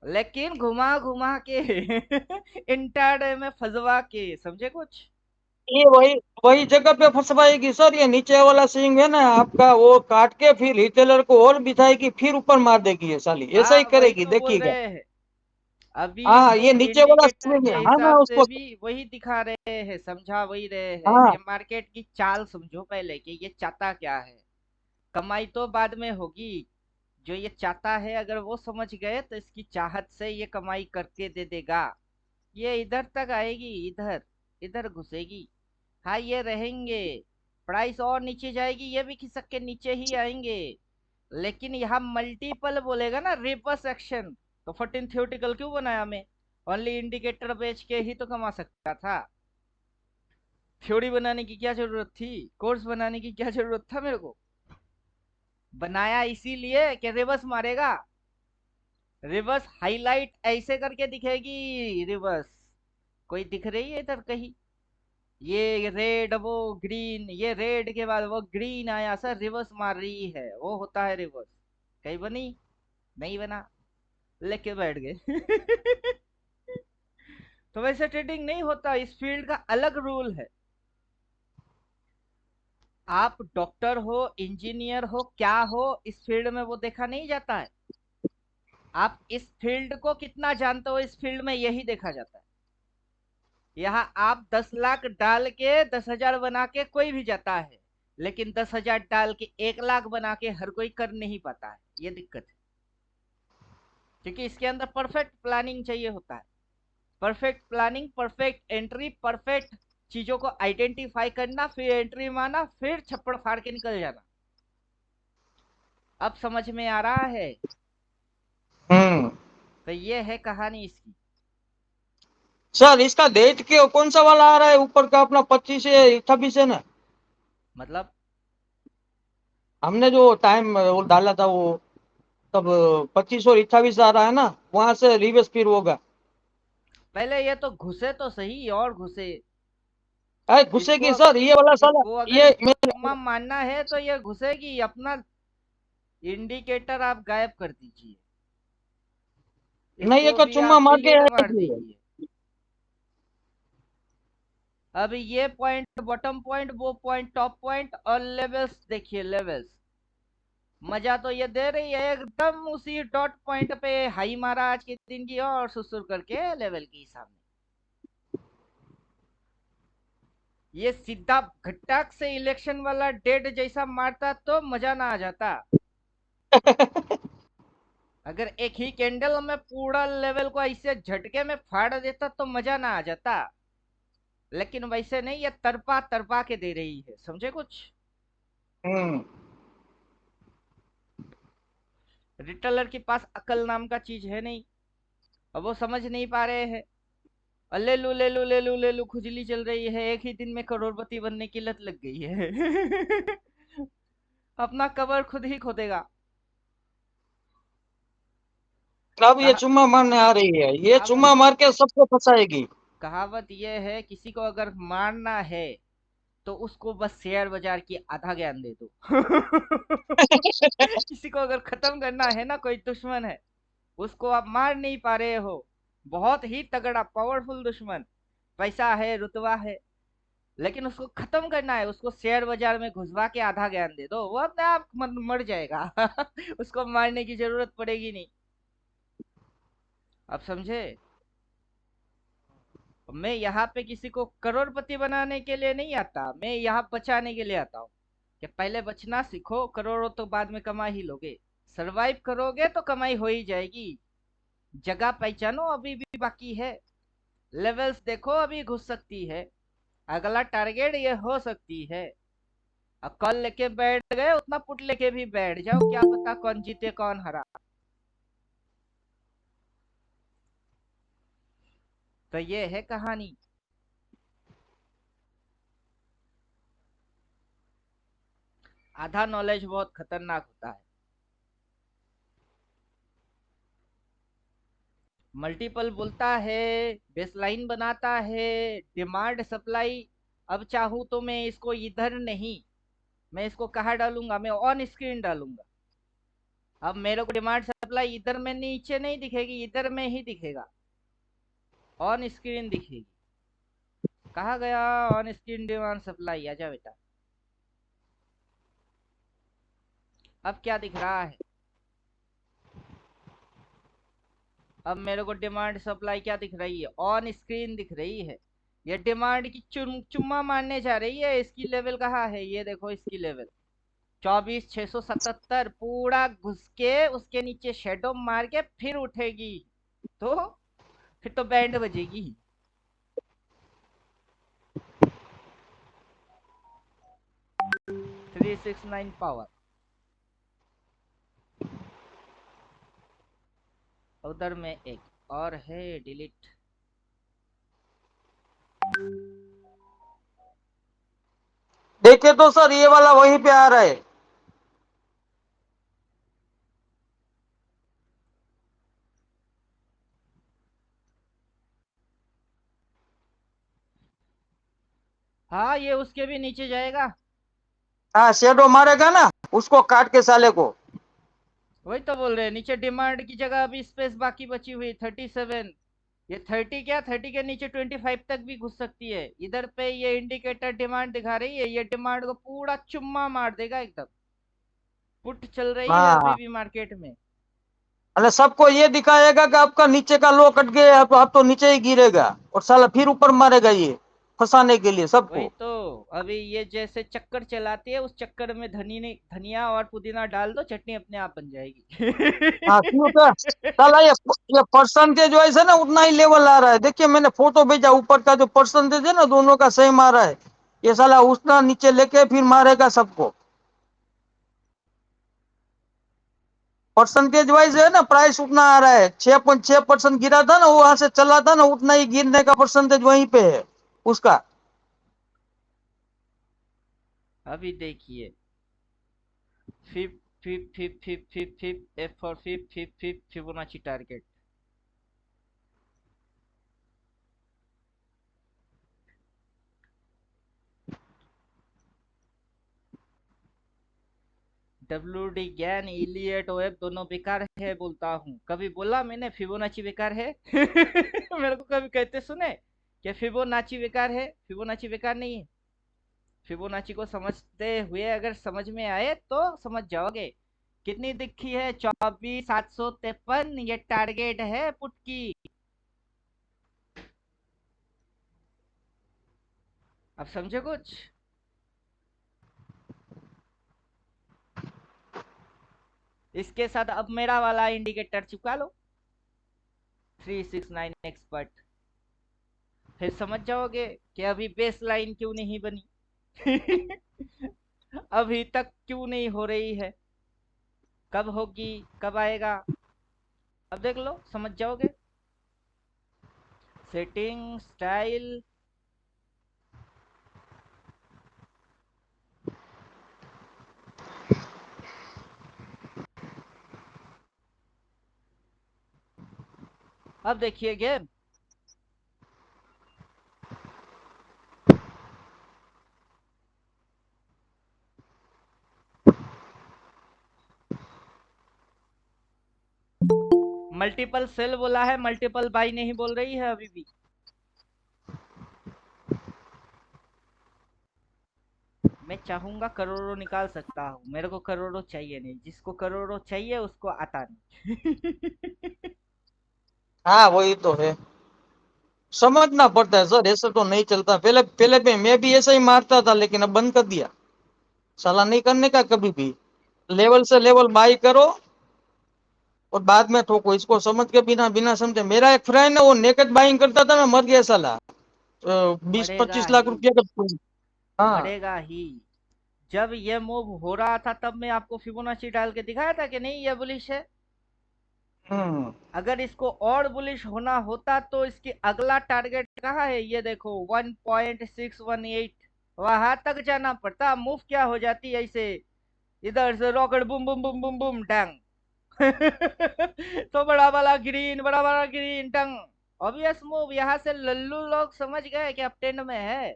लेकिन घुमा घुमा के इंटरडे में फंसवा के। समझे कुछ? ये वही वही जगह पे फंसवाएगी सर। ये नीचे वाला स्विंग है ना आपका, वो काट के फिर रिटेलर को और बिठाएगी, फिर ऊपर मार देगी ये साली, ऐसा ही हाँ, वही करेगी, तो बोल देखिएगा। रहे हैं। अभी हाँ, ये इसके नीचे वाला इंडिकेटर स्विंग के है, हाँ ना हिसाब से उसको। भी वही दिखा रहे हैं, समझा वही रहे हैं। हाँ ये मार्केट की चाल समझो पहले कि ये चाहता क्या है। कमाई तो बाद में होगी, जो ये चाहता है अगर वो समझ गए तो इसकी चाहत से ये कमाई करके दे देगा। ये इधर तक आएगी, इधर इधर घुसेगी। हाँ, ये रहेंगे, प्राइस और नीचे जाएगी, ये भी खिसक के नीचे ही आएंगे। लेकिन यहाँ मल्टीपल बोलेगा ना, रिवर्स एक्शन। तो 14 थ्योरेटिकल क्यों बनाया मैं? ओनली इंडिकेटर बेच के ही तो कमा सकता था। थ्योरी बनाने की क्या जरूरत थी? कोर्स बनाने की क्या जरूरत था मेरे को? बनाया इसीलिए कि रिवर्स मारेगा। रिवर्स हाईलाइट ऐसे करके दिखेगी रिवर्स। कोई दिख रही है इधर कहीं? ये रेड, वो ग्रीन, ये रेड के बाद वो ग्रीन आया सर, रिवर्स मार रही है, वो होता है रिवर्स। कहीं बनी? नहीं बना, लेके बैठ गए। तो वैसे ट्रेडिंग नहीं होता, इस फील्ड का अलग रूल है। आप डॉक्टर हो, इंजीनियर हो, क्या हो, इस फील्ड में वो देखा नहीं जाता है। आप इस फील्ड को कितना जानते हो, इस फील्ड में यही देखा जाता है। यहाँ आप 10 लाख डाल के 10,000 बना के कोई भी जाता है, लेकिन 10,000 डाल के 1 लाख बना के हर कोई कर नहीं पाता है। ये दिक्कत है, क्योंकि इसके अंदर परफेक्ट प्लानिंग चाहिए होता है। Perfect planning, perfect entry, perfect चीजों को आइडेंटिफाई करना, फिर एंट्री मारना, फिर छप्पड़ फाड़ के निकल जाना। अब समझ में आ रहा है? हम्म तो ये है कहानी इसकी। सर, इसका डेट के कौन सा वाला आ रहा है ऊपर का अपना, 25 है 28 है ना? मतलब हमने जो टाइम वो डाला था वो, तब 25 और 28 आ रहा है ना, वहां से रिवर्स फिर होगा। पहले ये तो घुसे तो सही, और घुसे। अरे इसको घुसेगी सर, ये वाला साला। इसको अगर ये इसको चुम्मा मारना है तो ये घुसेगी। अपना इंडिकेटर आप गायब कर दीजिए, नहीं, ये इसको का भी चुम्मा आप मार के डिलीट मार आएगी। दीजिए। अब ये पॉइंट, बॉटम पॉइंट, वो पॉइंट, टॉप पॉइंट और लेवल्स देखिए, लेवल्स मजा तो ये दे रही है एकदम। उसी डॉट पॉइंट पे हाई मारा आज के दिन की और सुसुर करके लेवल की सामने। ये सीधा घटाक से इलेक्शन वाला डेट जैसा मारता तो मजा ना आ जाता। अगर एक ही कैंडल में पूरा लेवल को ऐसे झटके में फाड़ देता तो मजा ना आ जाता, लेकिन वैसे नहीं, ये तरपा तरपा के दे रही है, समझे कुछ। हम्म। रिटेलर के पास अकल नाम का चीज है नहीं, अब वो समझ नहीं पा रहे हैं। ले लू ले लू ले लू ले लू, खुजली चल रही है, एक ही दिन में करोड़पति बनने की लत लग गई है। अपना कबर खुद ही खोदेगा। अब ये कहा, चुम्मा मारने आ रही है, ये कहावत चुम्मा मार के सबको फंसाएगी। कहावत ये है, किसी को अगर मारना है तो उसको बस शेयर बाजार की आधा ज्ञान दे दो। किसी को अगर खत्म करना है ना, कोई दुश्मन है, उसको आप मार नहीं पा रहे हो, बहुत ही तगड़ा पावरफुल दुश्मन, पैसा है, रुतबा है, लेकिन उसको खत्म करना है, उसको शेयर बाजार में घुसवा के आधा ज्ञान दे दो, वो अपने आप मर जाएगा। उसको मारने की जरूरत पड़ेगी नहीं। आप समझे। मैं यहाँ पे किसी को करोड़पति बनाने के लिए नहीं आता, मैं यहाँ बचाने के लिए आता हूँ। कि पहले बचना सीखो, करोड़ों तो बाद में कमा ही लोगे। सरवाइव करोगे तो कमाई हो ही जाएगी। जगह पहचानो, अभी भी बाकी है। लेवल्स देखो, अभी घुस सकती है। अगला टारगेट ये हो सकती है। अब कल लेके बैठ गए, उतना पुट लेके भी बैठ जाओ, क्या पता कौन जीते कौन हरा। तो ये है कहानी। आधा नॉलेज बहुत खतरनाक होता है। मल्टीपल बोलता है, बेसलाइन बनाता है, डिमांड सप्लाई। अब चाहूं तो मैं इसको इधर नहीं, मैं इसको कहाँ डालूंगा, मैं ऑन स्क्रीन डालूंगा। अब मेरे को डिमांड सप्लाई इधर में नीचे नहीं दिखेगी, इधर में ही दिखेगा, ऑन स्क्रीन दिखेगी। कहा गया ऑन स्क्रीन डिमांड सप्लाई, आजा बेटा। अब क्या दिख रहा है, अब मेरे को डिमांड सप्लाई क्या दिख रही है, ऑन स्क्रीन दिख रही है। ये डिमांड की चुम्मा मारने जा रही है। इसकी लेवल कहाँ है, ये देखो इसकी लेवल 24,677, पूरा घुस के उसके नीचे शेडो मार के फिर उठेगी, तो फिर तो बैंड बजेगी। 369 पावर। उधर में एक और है, डिलीट। देखे तो सर, ये वाला वहीं पे आ रहा है। हाँ, ये उसके भी नीचे जाएगा। हाँ, शेडो मारेगा ना, उसको काट के साले को। वही तो बोल रहे हैं, नीचे डिमांड की जगह अभी स्पेस बाकी बची हुई 37। ये 30 क्या, 30 के नीचे 25 तक भी घुस सकती है। इधर पे ये इंडिकेटर डिमांड दिखा रही है, ये डिमांड को पूरा चुम्मा मार देगा एकदम। पुट चल रही है अभी हाँ, भी मार्केट में। अरे सबको ये दिखाएगा कि आपका नीचे का लो कट गया, तो आप तो नीचे ही गिरेगा, और साला फिर ऊपर मारेगा, ये फंसाने के लिए वही सबको। तो। अभी ये जैसे चक्कर चलाती है, उस चक्कर में धनिया और पुदीना डाल दो, चटनी अपने आप बन हाँ, जाएगी। क्यों क्या साला, ये परसेंटेज वाइज है ना, उतना ही लेवल आ रहा है। देखिए, मैंने फोटो भेजा, ऊपर का जो परसेंटेज है ना, दोनों का सेम आ रहा है। ये साला उतना नीचे लेके फिर मारेगा सबको। परसेंटेज वाइज है ना, प्राइस उतना आ रहा है। 6.6% गिरा था ना, वो वहां से चला था ना, उतना ही गिरने का परसेंटेज वहीं पे है उसका। अभी देखिए, fib fib fib fib fib fib F for fib fib fib Fibonacci target. WD Gann Elliott O F दोनों बेकार है बोलता हूँ। कभी बोला मैंने फिबोनाची बेकार है? मेरे को कभी कहते सुने कि फिबोनाची बेकार है? फिबोनाची बेकार नहीं है। फिबोनाची को समझते हुए अगर समझ में आए तो समझ जाओगे। कितनी दिखी है? 24,753। ये टारगेट है पुट की। अब समझे कुछ? इसके साथ अब मेरा वाला इंडिकेटर चिपका लो, 369 एक्सपर्ट। फिर समझ जाओगे कि अभी बेस लाइन क्यों नहीं बनी। अभी तक क्यों नहीं हो रही है, कब होगी, कब आएगा, अब देख लो, समझ जाओगे। सेटिंग स्टाइल, अब देखिए गेम। मल्टीपल सेल बोला है, मल्टीपल बाई नहीं बोल रही है अभी भी। मैं चाहूंगा करोड़ों निकाल सकता हूँ, मेरे को करोड़ों चाहिए नहीं। जिसको करोड़ों चाहिए उसको आता नहीं। हाँ वही तो है, समझना पड़ता है सर, ऐसे तो नहीं चलता। पहले पहले पे मैं भी ऐसा ही मारता था, लेकिन अब बंद कर दिया। सलाह नहीं करने का कभी भी, लेवल से लेवल बाई करो और बाद में ठोको। इसको समझ के बिना बिना समझे, मेरा एक फ्रेंड है वो नेकेड बाइंग करता था, मैं मर गया साला। 20-25 मरेगा लाख ही, रुपया का। हाँ। मरेगा ही। जब ये मूव हो रहा था तब मैं आपको फिबोनाची डाल के दिखाया था कि नहीं ये बुलिश है। हम्म। अगर इसको और बुलिश होना होता तो इसकी अगला टारगेट कहाँ है, ये देखो 1.618। वहां तक जाना पड़ता। मूव क्या हो जाती ऐसे, इधर से rocket boom boom boom boom boom डंग। तो बड़ा वाला ग्रीन, बड़ा वाला ग्रीन टंग। Obvious move. यहाँ से लल्लू लोग समझ गए कि अपटेंड में है।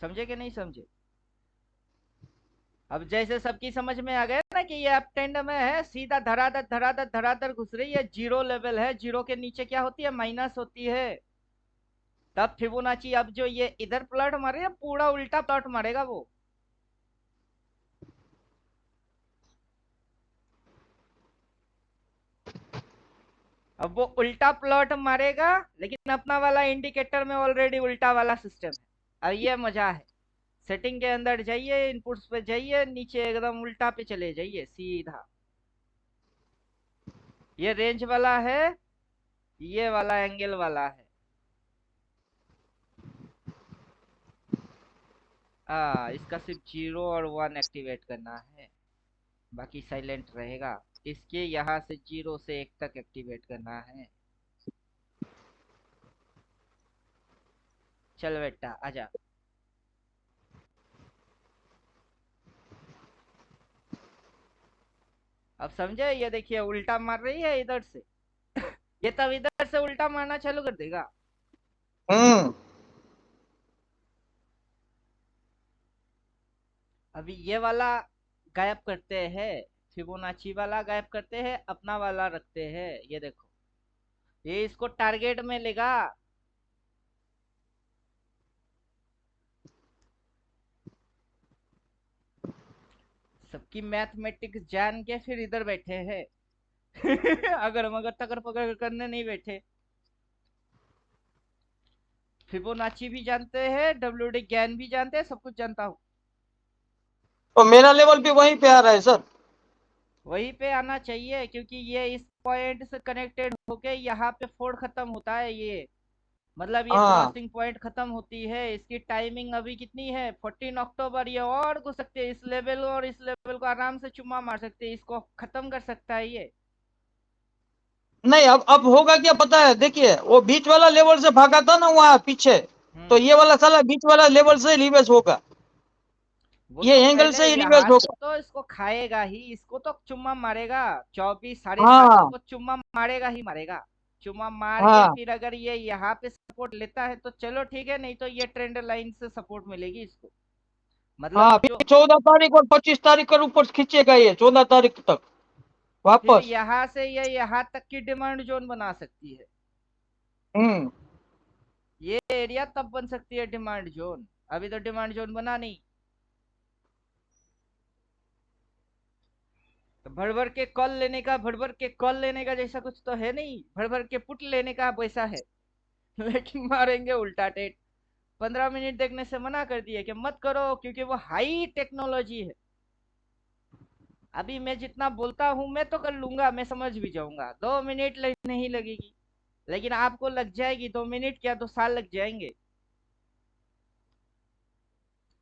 समझे कि नहीं समझे? अब जैसे सबकी समझ में आ गया ना कि ये अपटेंड में है, सीधा धराधर धराधर धराधर घुस रही है। जीरो लेवल है, जीरो के नीचे क्या होती है, माइनस होती है। तब फिबोनाची अब जो ये इधर प्लॉट मारे, पूरा उल्टा प्लॉट मारेगा वो। अब वो उल्टा प्लॉट मारेगा, लेकिन अपना वाला इंडिकेटर में ऑलरेडी उल्टा वाला सिस्टम है। अब ये मजा है। सेटिंग के अंदर जाइए, इनपुट्स पे जाइए, नीचे एकदम उल्टा पे चले जाइए सीधा। ये रेंज वाला है, ये वाला एंगल वाला है। इसका सिर्फ 0 और 1 एक्टिवेट करना है, बाकी साइलेंट रहेगा। इसके यहाँ से 0 से 1 तक एक्टिवेट करना है। चल बेटा आजा। अब समझे? ये देखिए उल्टा मार रही है इधर से। ये तब इधर से उल्टा मारना चालू कर देगा। हम्म। अभी ये वाला गायब करते हैं, फिबोनाची वाला गायब करते हैं, अपना वाला रखते हैं। ये देखो, ये इसको टारगेट में लेगा। सबकी मैथमेटिक्स जान के फिर इधर बैठे हैं। अगर मगर तकर पकड़ करने नहीं बैठे। फिबोनाची भी जानते हैं, WD ज्ञान भी जानते हैं, सब कुछ जानता हूँ। तो मेरा लेवल भी वहीं पे आ रहा है सर। वहीं पे आना चाहिए, क्योंकि ये इस पॉइंट से कनेक्टेड होके यहाँ पे फोर्ड खत्म होता है। ये मतलब ये हाँ। क्रॉसिंग पॉइंट खत्म होती है। इसकी टाइमिंग अभी कितनी है, 14 अक्टूबर। ये और घुस सकते हैं इस लेवल और इस लेवल को आराम से चुम्मा मार सकते हैं। इसको खत्म कर सकता है ये। नहीं, अब होगा क्या पता है, देखिए वो बीच वाला लेवल से भागा था ना वहाँ पीछे, तो हम्म। ये वाला साला बीच वाला लेवल से रिवर्स होगा, वो ये तो एंगल पहले से ही रिवर्स यहाँ से होगा। तो इसको खाएगा ही, इसको तो चुम्मा मारेगा। 24 7.5 हाँ। को चुम्मा मारेगा ही मारेगा। चुम्मा मार के हाँ। फिर अगर ये यहाँ पे सपोर्ट लेता है तो चलो ठीक है, नहीं तो ये ट्रेंड लाइन से सपोर्ट मिलेगी इसको। मतलब हाँ, जो फिर 14 तारीख और 25 तारीख का ऊपर खींचेगा ये 14 तारीख तक फिर वापस। यहाँ से ये यहाँ तक की डिमांड जोन बना सकती है। हम्म। ये एरिया तब बन सकती है डिमांड जोन, अभी तो डिमांड जोन बना नहीं। तो भर भर के कॉल लेने का, भर भर के कॉल लेने का जैसा कुछ तो है नहीं, भर भर के पुट लेने का वैसा है। लेकिन मारेंगे उल्टा टेट। 15 मिनट देखने से मना कर दिए कि मत करो, क्योंकि वो हाई टेक्नोलॉजी है। अभी मैं जितना बोलता हूँ मैं तो कर लूंगा, मैं समझ भी जाऊंगा, 2 मिनट नहीं लगेगी। लेकिन आपको लग जाएगी 2 मिनट, क्या 2 साल लग जाएंगे।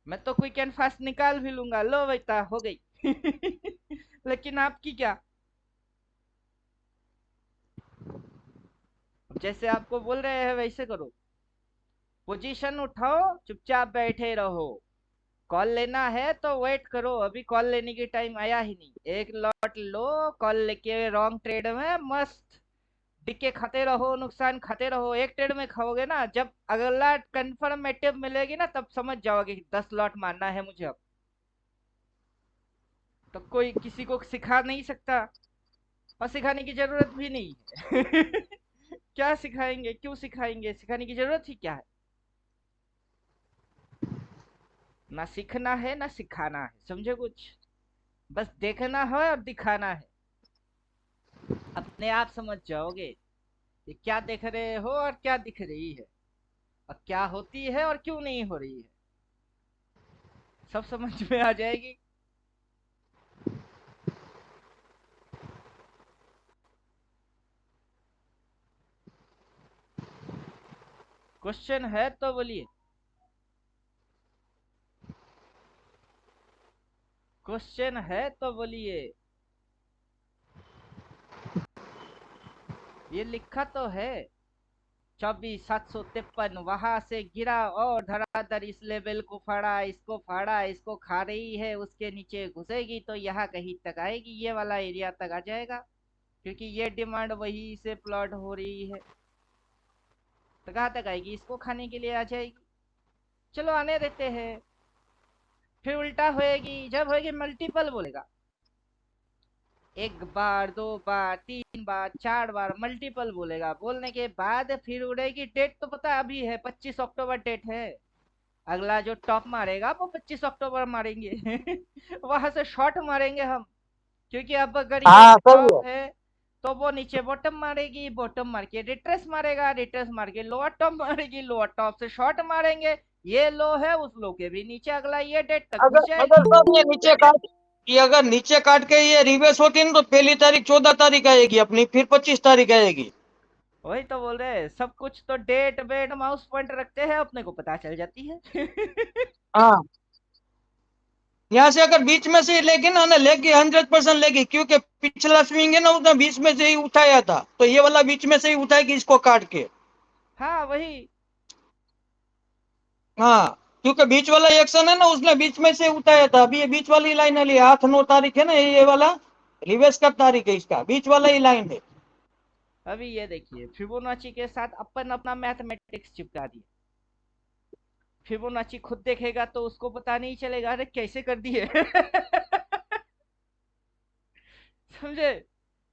मैं तो क्विक एंड फास्ट निकाल भी लूंगा, लो बेटा हो गई। लेकिन आपकी क्या, जैसे आपको बोल रहे हैं वैसे करो। पोजीशन उठाओ, चुपचाप बैठे रहो। कॉल लेना है तो वेट करो, अभी कॉल लेने की टाइम आया ही नहीं। एक लॉट लो, कॉल लेके रॉन्ग ट्रेड में मस्त टिके खाते रहो, नुकसान खाते रहो। एक ट्रेड में खाओगे ना, जब अगला कंफर्मेटिव मिलेगी ना तब समझ जाओगे कि 10 लॉट मारना है मुझे अब। तो कोई किसी को सिखा नहीं सकता, और सिखाने की जरूरत भी नहीं है। क्या सिखाएंगे, क्यों सिखाएंगे, सिखाने की जरूरत ही क्या है। ना सीखना है ना सिखाना है, समझे कुछ। बस देखना है और दिखाना है, अपने आप समझ जाओगे कि क्या देख रहे हो और क्या दिख रही है, और क्या होती है और क्यों नहीं हो रही है, सब समझ में आ जाएगी। क्वेश्चन है तो बोलिए, क्वेश्चन है तो बोलिए। ये लिखा तो है 24,753, वहां से गिरा और धराधर इस लेवल को फाड़ा, इसको फाड़ा, इसको खा रही है, उसके नीचे घुसेगी तो यहाँ कहीं तक आएगी, ये वाला एरिया तक आ जाएगा, क्योंकि ये डिमांड वही से प्लॉट हो रही है। तो कहाँ तक आएगी, इसको खाने के लिए आ जाएगी। चलो आने देते हैं। फिर उल्टा होएगी, जब होएगी मल्टीपल बोलेगा, एक बार, 2 बार, 3 बार, 4 बार मल्टीपल बोलेगा। बोलने के बाद फिर उड़ेगी। डेट तो पता है अभी है, 25 अक्टूबर डेट है। अगला जो टॉप मारेगा वो 25 अक्टूबर मारेंगे। वहां से शॉर्ट मारेंगे हम, क्योंकि अब अगर ये हाँ सही टॉप है। है तो वो नीचे बॉटम मारेगी, बॉटम मार के रिट्रेस मारेगा, रिट्रेस मार के लोअर टॉप मारेगी, लोअर टॉप से शॉर्ट मारेंगे। ये लो है, उस लो के भी नीचे अगला ये डेट तक अगर घुस अगर जाएगी। सब ये अगर नीचे काट के ये रिवर्स होती है ना, तो पहली तारीख 14 तारीख आएगी अपनी, फिर 25 तारीख आएगी। वही तो बोल रहे हैं, सब कुछ तो डेट वेट माउस पॉइंट रखते हैं, अपने को पता चल जाती है। हाँ, यहाँ से अगर बीच में से ही लेगी ना लेगी 100% लेगी, क्योंकि पिछला स्विंग है ना उसने बीच में से ही उठाया था, तो ये वाला बीच में से ही उठाएगी इसको काट के। हाँ वही। हाँ, क्योंकि बीच वाला एक्शन है ना उसने बीच में से उठाया था। अभी ये बीच वाली लाइन है, 8-9 तारीख है ना, ये वाला रिवर्स का तारीख है, इसका बीच वाला ही लाइन है। अभी ये देखिए, फिबोनाची के साथ अपन अपना मैथमेटिक्स चिपका दिए। फिबोनाची खुद देखेगा तो उसको पता नहीं चलेगा, अरे कैसे कर दिए। समझे।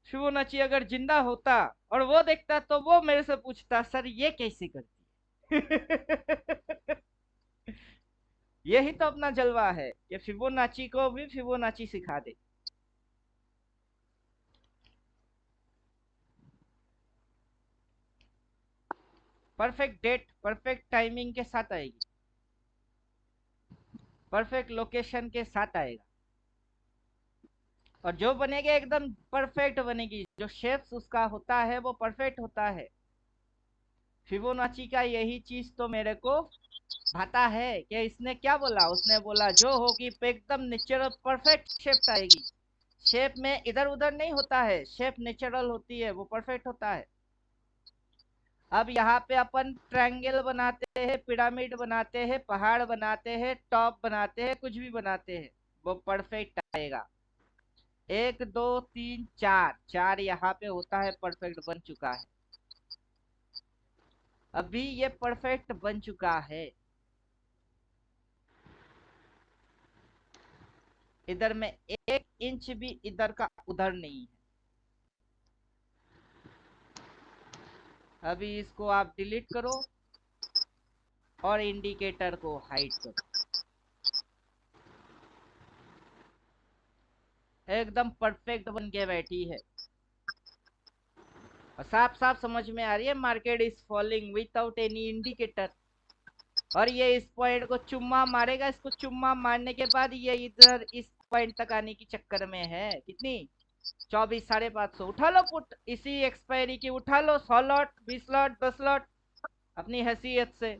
फिबोनाची अगर जिंदा होता और वो देखता तो वो मेरे से पूछता, सर ये कैसे करती है। यही तो अपना जलवा है कि फिबोनाची को भी फिबोनाची सिखा दे। परफेक्ट डेट परफेक्ट टाइमिंग के साथ आएगी, परफेक्ट लोकेशन के साथ आएगा, और जो बनेगा एकदम परफेक्ट बनेगी, जो शेप्स उसका होता है वो परफेक्ट होता है। फिबोनाची का यही चीज तो मेरे को भाता है कि इसने क्या बोला, उसने बोला जो होगी एकदम नेचुरल परफेक्ट शेप आएगी। शेप में इधर उधर नहीं होता है, शेप नेचुरल होती है, वो परफेक्ट होता है। अब यहाँ पे अपन ट्रायंगल बनाते हैं, पिरामिड बनाते हैं, पहाड़ बनाते हैं, टॉप बनाते हैं, कुछ भी बनाते हैं, वो परफेक्ट आएगा। 1 2 3 4, 4 यहाँ पे होता है, परफेक्ट बन चुका है। अभी ये परफेक्ट बन चुका है। इधर में 1 इंच भी इधर का उधर नहीं है। अभी इसको आप डिलीट करो और इंडिकेटर को हाइड करो। एकदम परफेक्ट बन के बैठी है और साफ साफ समझ में आ रही है market is falling without any indicator. और ये इस पॉइंट को चुम्मा मारेगा। इसको चुम्मा मारने के बाद ये इधर इस पॉइंट तक आने की चक्कर में है। कितनी 24 550 उठा लो पुट इसी एक्सपायरी की, उठा लो 100 लॉट 20 लॉट 10 लॉट अपनी हैसियत से।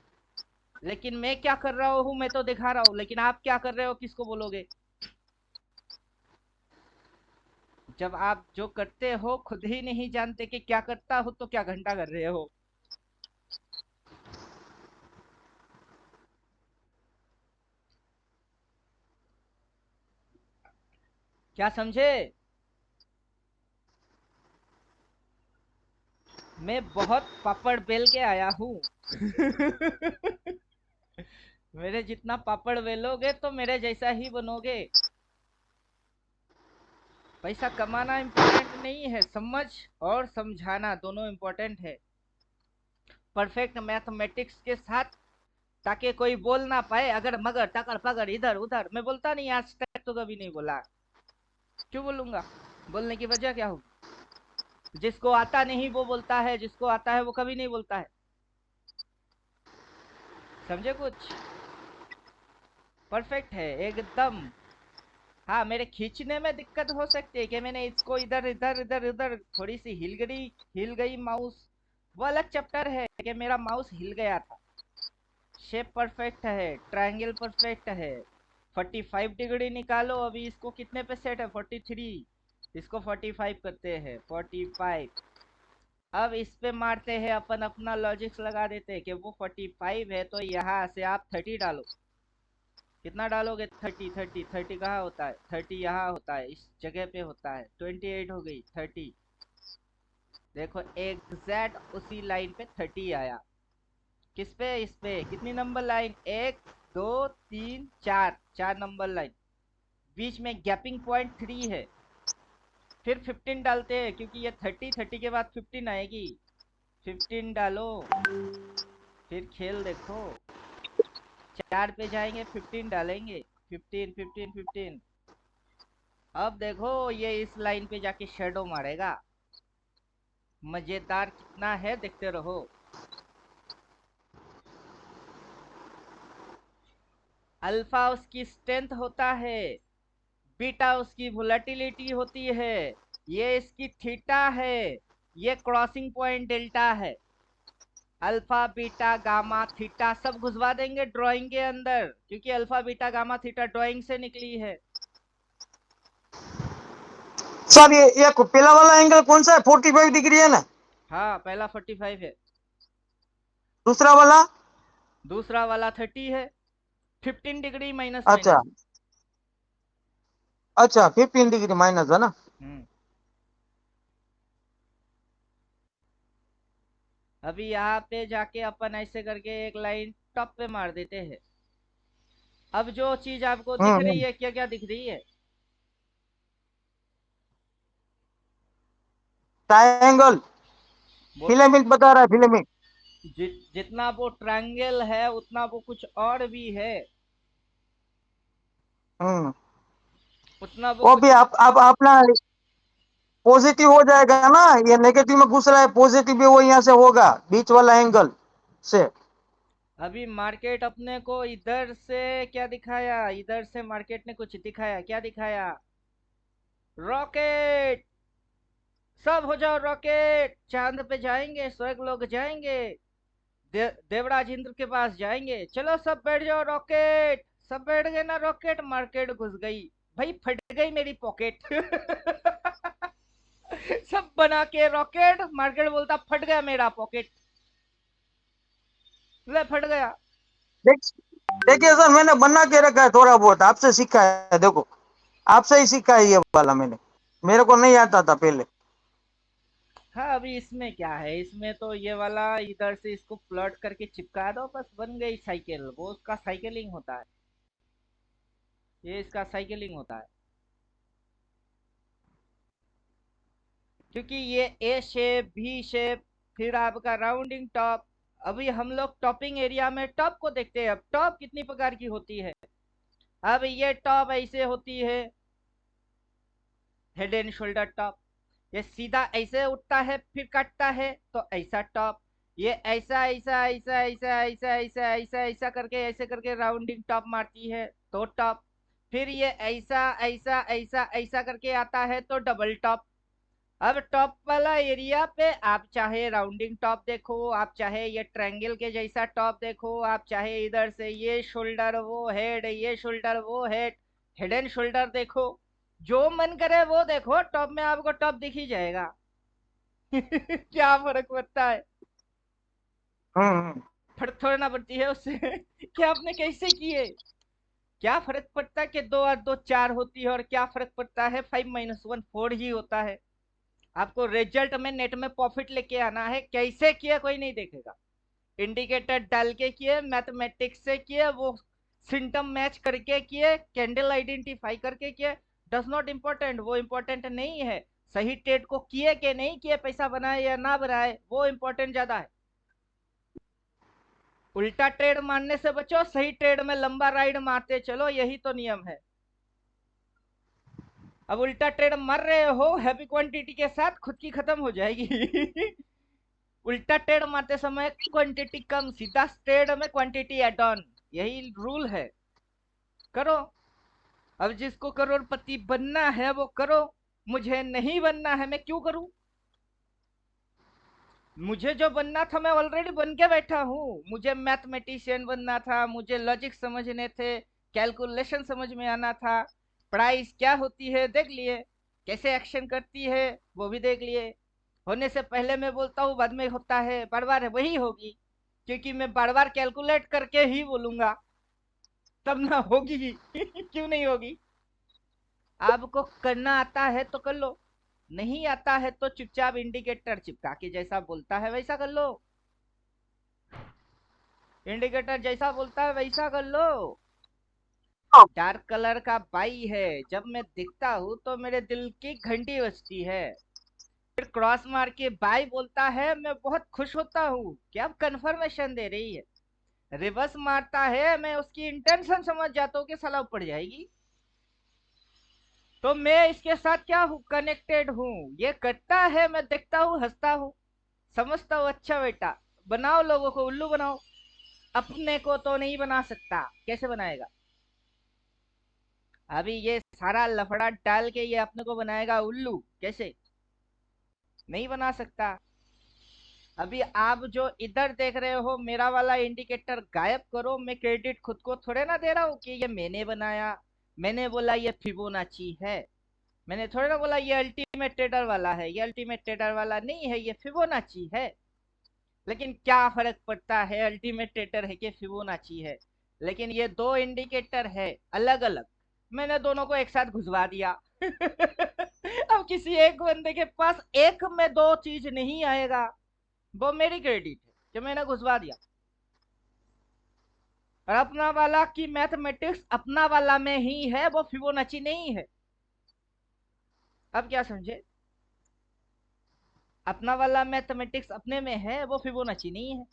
लेकिन मैं क्या कर रहा हूँ मैं तो दिखा रहा हूँ, लेकिन आप क्या कर रहे हो किसको बोलोगे? जब आप जो करते हो खुद ही नहीं जानते कि क्या करता हो तो क्या घंटा कर रहे हो। क्या समझे? मैं बहुत पापड़ बेल के आया हूँ। मेरे जितना पापड़ बेलोगे तो मेरे जैसा ही बनोगे। पैसा कमाना इम्पोर्टेंट नहीं है, समझ और समझाना दोनों इम्पोर्टेंट है। परफेक्ट मैथमेटिक्स के साथ, ताकि कोई बोल ना पाए अगर मगर टकर पगर इधर उधर। मैं बोलता नहीं, आज तक तो कभी नहीं बोला। क्यों बोलूंगा? बोलने की वजह क्या होगी? जिसको आता नहीं वो बोलता है, जिसको आता है वो कभी नहीं बोलता है। समझे कुछ? परफेक्ट है एकदम। हाँ, मेरे खींचने में दिक्कत हो सकती है कि मैंने इसको इधर इधर इधर उधर थोड़ी सी हिल गई माउस। वो अलग चैप्टर है कि मेरा माउस हिल गया था। शेप परफेक्ट है, ट्रायंगल परफेक्ट है। 45 डिग्री निकालो। अभी इसको कितने पे सेट है? 43। इसको 45 करते हैं, 45। अब इस पे मारते हैं अपन, अपना लॉजिक्स लगा देते हैं कि वो 45 है तो यहाँ से आप 30 डालो। कितना डालोगे? 30 30 30 कहाँ होता है? 30 यहाँ होता है, इस जगह पे होता है। 28 हो गई 30। देखो एग्जैक्ट उसी लाइन पे 30 आया। किस पे? इस पे। कितनी नंबर लाइन? 1 2 3 4, 4 number line. बीच में गैपिंग पॉइंट 3 है। फिर 15 डालते हैं क्योंकि ये 30 के बाद 15 आएगी। 15 डालो। फिर खेल देखो, 4 पे जाएंगे 15 डालेंगे। 15 15 15। अब देखो ये इस लाइन पे जाके शेडो मारेगा। मजेदार कितना है, देखते रहो। अल्फा उसकी स्ट्रेंथ होता है, बीटा उसकी वोलेटिलिटी होती है, ये इसकी थीटा है, ये क्रॉसिंग पॉइंट डेल्टा है। अल्फा बीटा गामा थीटा सब घुसवा देंगे ड्राइंग के अंदर, क्योंकि alpha beta gamma theta drawing से निकली है। सर ये पहला वाला एंगल कौन सा है? 45 डिग्री है ना? हाँ, पहला 45 है। दूसरा वाला? दूसरा वाला 30 है। 15 डिग्री माइनस अच्छा माइनस। अच्छा, 15 डिग्री माइनस है ना? हम्म। अभी यहाँ पे जाके अपन ऐसे करके एक लाइन टॉप पे मार देते हैं। अब जो चीज आपको दिख रही हम्म। है, क्या क्या दिख रही है? ट्रायंगल। वो फिलामेंट बता रहा है, फिलामेंट। जितना वो ट्रायंगल है उतना वो कुछ और भी है। हम्म। उतना वो वो भी कुछ। आप अपना पॉजिटिव हो जाएगा ना? ये नेगेटिव में घुस रहा है, पॉजिटिव भी वो यहाँ से होगा बीच वाला एंगल से। अभी मार्केट अपने को इधर से क्या दिखाया? इधर से मार्केट ने कुछ दिखाया। क्या दिखाया? रॉकेट। सब हो जाओ रॉकेट, चांद पे जाएंगे, स्वर्ग लोग जाएंगे, देवराज इंद्र के पास जाएंगे। चलो सब बैठ जाओ रॉकेट। सब बैठ गए ना रॉकेट, मार्केट घुस गई। भाई फट गई मेरी पॉकेट। सब बना के रॉकेट, मार्केट बोलता फट गया मेरा पॉकेट। ले फट गया। देख- देखिए सर, मैंने बना के रखा है थोड़ा बहुत, आपसे सीखा है। देखो, आपसे ही सीखा है ये वाला मैंने, मेरे को नहीं आता था पहले। हाँ, अभी इसमें क्या है? इसमें तो ये वाला इधर से इसको प्लॉट करके चिपका दो, बस बन गई साइकिल। वो उसका साइकिलिंग होता है, ये इसका साइकिलिंग होता है। क्योंकि ये ए शेप, भी शेप, फिर आपका राउंडिंग टॉप। अभी हम लोग टॉपिंग एरिया में टॉप को देखते हैं। अब टॉप कितनी प्रकार की होती है। अब ये टॉप ऐसे होती है, हेड एंड शोल्डर टॉप। ये सीधा ऐसे उठता है फिर कटता है तो ऐसा टॉप। ये ऐसा ऐसा ऐसा ऐसा ऐसा ऐसा ऐसा ऐसा करके ऐसे करके राउंडिंग टॉप मारती है तो टॉप। फिर ये ऐसा ऐसा ऐसा ऐसा करके आता है तो डबल टॉप। अब टॉप वाला एरिया पे आप चाहे राउंडिंग टॉप देखो, आप चाहे ये ट्रायंगल के जैसा टॉप देखो, आप चाहे इधर से ये शोल्डर वो हेड, ये शोल्डर वो हेड, हेड एंड शोल्डर देखो, जो मन करे वो देखो, टॉप में आपको टॉप दिख ही जाएगा। क्या फर्क पड़ता है। हम्म। फर्क थोड़ा ना पड़ती है उससे कि आपने कैसे किए। क्या फर्क पड़ता है कि 2 और 2 4 होती है, और क्या फर्क पड़ता है 5 - 1 4 ही होता है। आपको रिजल्ट में नेट में प्रॉफिट लेके आना है। कैसे किया कोई नहीं देखेगा। इंडिकेटर डाल के किए, मैथमेटिक्स से किए, वो सिम्टम मैच करके किए, कैंडल आइडेंटिफाई करके किए, डज नॉट इम्पोर्टेंट, वो इम्पोर्टेंट नहीं है। सही ट्रेड को किए कि नहीं किए, पैसा बनाए या ना बनाए, वो इम्पोर्टेंट ज्यादा है। उल्टा ट्रेड मारने से बचो, सही ट्रेड में लंबा राइड मारते चलो, यही तो नियम है। अब उल्टा ट्रेड मार रहे हो हैप्पी क्वांटिटी के साथ, खुद की खत्म हो जाएगी। उल्टा ट्रेड मारते समय क्वांटिटी कम, सीधा ट्रेड में क्वांटिटी एड ऑन, यही रूल है। करो। अब जिसको करोड़पति बनना है वो करो, मुझे नहीं बनना है, मैं क्यों करूं। मुझे जो बनना था मैं ऑलरेडी बन के बैठा हूँ। मुझे मैथमेटिशियन बनना था, मुझे लॉजिक समझने थे, कैलकुलेशन समझ में आना था, प्राइस क्या होती है देख लिए, कैसे एक्शन करती है वो भी देख लिए। होने से पहले मैं बोलता हूँ, बाद में होता है, बार बार वही होगी, क्योंकि मैं बार बार कैलकुलेट करके ही बोलूंगा, तब ना होगी। क्यों नहीं होगी। आपको करना आता है तो कर लो, नहीं आता है तो चुपचाप इंडिकेटर चिपका के जैसा बोलता है वैसा कर लो। इंडिकेटर जैसा बोलता है वैसा कर लो। डार्क कलर का बाई है, जब मैं दिखता हूँ तो मेरे दिल की घंटी बजती है। फिर क्रॉस मार के बाई बोलता है, मैं बहुत खुश होता हूँ कि अब कंफर्मेशन दे रही है। रिवर्स मारता है, मैं उसकी इंटेंशन समझ जाता हूँ कि साला पड़ जाएगी, तो मैं इसके साथ क्या हूँ, कनेक्टेड हूँ। ये करता है, मैं देखता हूँ, हंसता हूँ, समझता हूँ अच्छा बेटा। बनाओ, लोगों को उल्लू बनाओ, अपने को तो नहीं बना सकता। कैसे बनाएगा। अभी ये सारा लफड़ा डाल के ये अपने को बनाएगा उल्लू, कैसे, नहीं बना सकता। अभी आप जो इधर देख रहे हो, मेरा वाला इंडिकेटर गायब करो। मैं क्रेडिट खुद को थोड़े ना दे रहा हूँ कि ये मैंने बनाया, मैंने बोला ये फिबोनाची है, मैंने थोड़े ना बोला ये अल्टीमेट ट्रेडर वाला है। ये अल्टीमेट ट्रेडर वाला नहीं है, ये फिबोनाची है। लेकिन क्या फर्क पड़ता है, अल्टीमेट ट्रेडर है कि फिबोनाची है। लेकिन ये दो इंडिकेटर है अलग अलग, मैंने दोनों को एक साथ घुसवा दिया। अब किसी एक बंदे के पास एक में दो चीज नहीं आएगा, वो मेरी क्रेडिट है कि मैंने घुसवा दिया। और अपना वाला की मैथमेटिक्स अपना वाला में ही है, वो फिबोनाची नहीं है। अब क्या समझे। अपना वाला मैथमेटिक्स अपने में है, वो फिबोनाची नहीं है।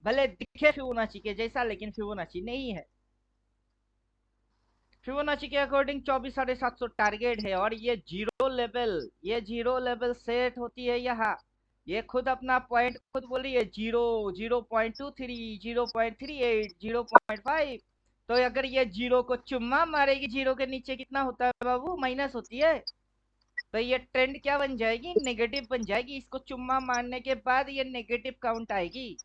भले दिखे फिबोनाची के जैसा, लेकिन फिबोनाची नहीं है। फिबोनाची के अकॉर्डिंग 24,750 टारगेट है, और ये जीरो लेवल सेट होती है यहाँ। ये खुद अपना पॉइंट खुद बोल रही है, 0, 0.23, 0.38, 0.5। तो अगर ये जीरो को चुम्मा मारेगी, जीरो के नीचे कितना होता है बाबू, माइनस होती है। तो ये ट्रेंड क्या बन जाएगी, नेगेटिव बन जाएगी। इसको चुम्मा मारने के बाद ये नेगेटिव काउंट आएगी।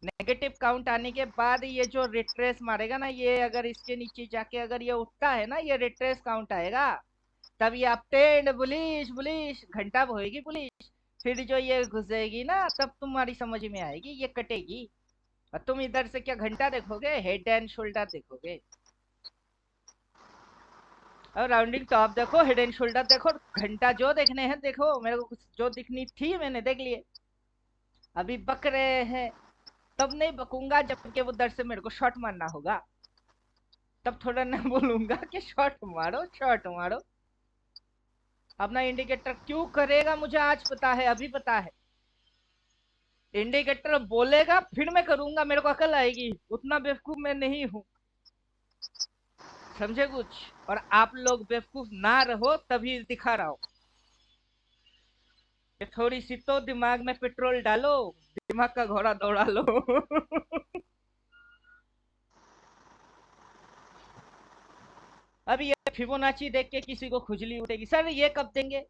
नेगेटिव काउंट आने के बाद ये जो रिट्रेस मारेगा ना, ये अगर इसके नीचे जाके अगर ये उठता है ना, ये रिट्रेस काउंट आएगा। तब ये आप ट्रेंड बुलिश बुलिश घंटा होएगी बुलिश। फिर जो ये घुसेगी ना, तब तुम्हारी समझ में आएगी, ये कटेगी। और तुम इधर से क्या घंटा देखोगे, हेड एंड शोल्डर देखोगे। और राउंडिंग टॉप देखो, हेड एंड शोल्डर देखो, घंटा जो देखने हैं देखो। मेरे को कुछ जो दिखनी थी मैंने देख लिए। अभी बक रहे हैं, तब नहीं बकूंगा जबकि उधर से मेरे को शॉट मारना होगा, तब थोड़ा ना बोलूंगा कि शॉट मारो शॉट मारो। अपना इंडिकेटर क्यों करेगा मुझे आज पता है, अभी पता है। इंडिकेटर बोलेगा फिर मैं करूंगा, मेरे को अकल आएगी, उतना बेवकूफ मैं नहीं हूं, समझे कुछ। और आप लोग बेवकूफ ना रहो तभी दिखा रहा हूं कि थोड़ी सी तो दिमाग में पेट्रोल डालो, दिमाग का घोड़ा दौड़ा लो। अब ये फिबोनाची देख के किसी को खुजली उठेगी, सर ये कब देंगे।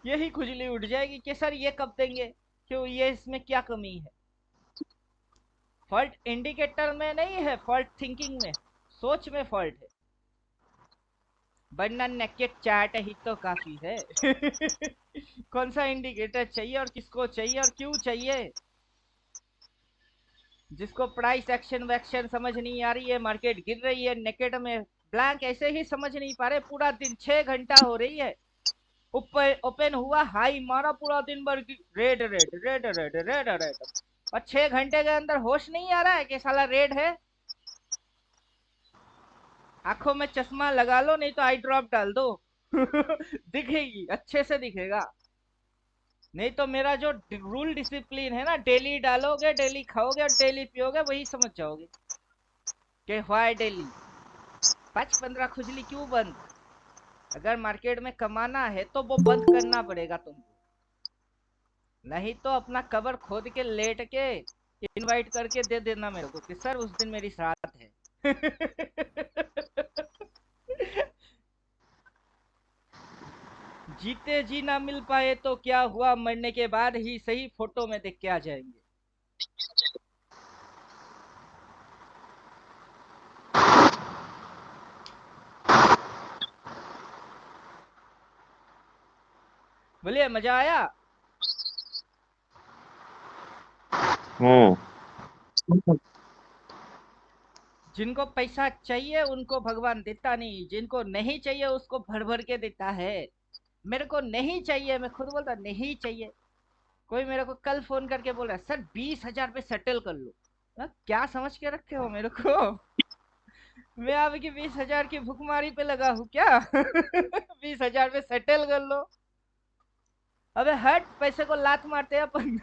यही खुजली उठ जाएगी कि सर ये कब देंगे, क्यों, ये इसमें क्या कमी है। फॉल्ट इंडिकेटर में नहीं है, फॉल्ट थिंकिंग में, सोच में फॉल्ट है। वरना नेकेड चार्ट ही तो काफी है। कौन सा इंडिकेटर चाहिए और किसको चाहिए और क्यों चाहिए। जिसको प्राइस एक्शन वैक्शन समझ नहीं आ रही है, मार्केट गिर रही है, नेकेड में ब्लैंक ऐसे ही समझ नहीं पा रहे, पूरा दिन 6 घंटा हो रही है, ऊपर ओपन हुआ हाई मारा, पूरा दिन भर red red red red red red, और 6 घंटे के अंदर होश नहीं आ रहा है कि साला रेड है। आंखों में चश्मा लगा लो, नहीं तो आई ड्रॉप डाल दो। दिखेगी, अच्छे से दिखेगा। नहीं तो मेरा जो रूल डिसिप्लिन है ना, डेली डालोगे, डेली खाओगे और डेली पियोगे, वही समझ जाओगे कि व्हाई डेली 5-15 खुजली क्यों बंद। अगर मार्केट में कमाना है तो वो बंद करना पड़ेगा तुमको, नहीं तो अपना कबर खोद के लेट के इनवाइट करके दे देना मेरे को कि सर उस दिन मेरी श्राद्ध है। जीते जी ना मिल पाए तो क्या हुआ, मरने के बाद ही सही फोटो में देख के आ जाएंगे। बोलिए, मजा आया। जिनको पैसा चाहिए उनको भगवान देता नहीं, जिनको नहीं चाहिए उसको भर भर के देता है। मेरे को नहीं चाहिए, मैं खुद बोलता नहीं चाहिए। कोई मेरे को कल फोन करके बोल रहा है सर 20,000 पे सेटल कर लो। क्या समझ के रखे हो मेरे को। मैं आपकी 20,000 की भुखमारी पे लगा हूँ क्या। 20,000 पे सेटल कर लो। अबे हट, पैसे को लात मारते हैं अपन।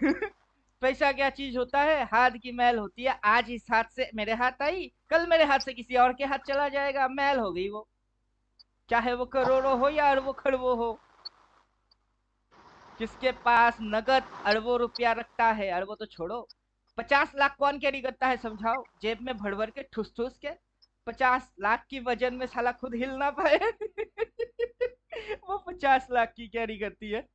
पैसा क्या चीज होता है, हाथ की मैल होती है, आज इस हाथ से मेरे हाथ आई, कल मेरे हाथ से किसी और के हाथ चला जाएगा, मैल हो गई वो, चाहे वो करोड़ों हो या अरबों खरबों हो। किसके पास नगद अरबों रुपया रखता है, अरबों तो छोड़ो, 50 लाख कौन कैरी करता है, समझाओ, जेब में भर भर के ठुस ठुस के, 50 लाख की वजन में साला खुद हिल ना पाए। वो 50 लाख की कैरी करती है।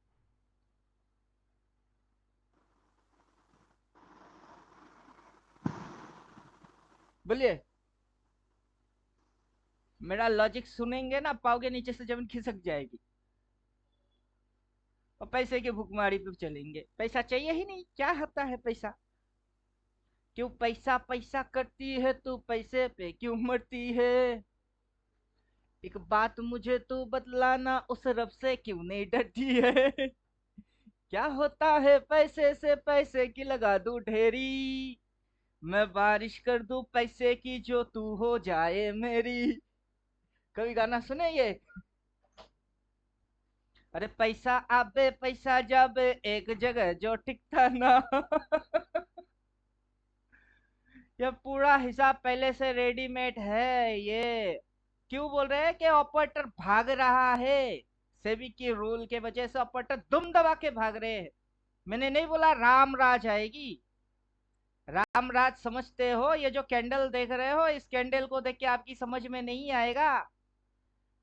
बोलिए, मेरा लॉजिक सुनेंगे ना, पाओगे नीचे से जमीन खिसक जाएगी। और पैसे की भुखमारी पे चलेंगे, पैसा चाहिए ही नहीं, क्या होता है पैसा। क्यों पैसा पैसा करती है तू, पैसे पे क्यों मरती है। एक बात मुझे तू बतलाना, उस रब से क्यों नहीं डरती है। क्या होता है पैसे से, पैसे की लगा दूं ढेरी, मैं बारिश कर दूं पैसे की जो तू हो जाए मेरी। कभी गाना सुने ये। अरे पैसा आबे पैसा जाबे, एक जगह जो टिकता ना। ये पूरा हिसाब पहले से रेडीमेड है ये। क्यों बोल रहे हैं कि ऑपरेटर भाग रहा है, सेबी की रूल के वजह से ऑपरेटर दुम दबा के भाग रहे हैं। मैंने नहीं बोला राम राज आएगी, राम राज समझते हो, ये जो कैंडल देख रहे हो, इस कैंडल को देख के आपकी समझ में नहीं आएगा।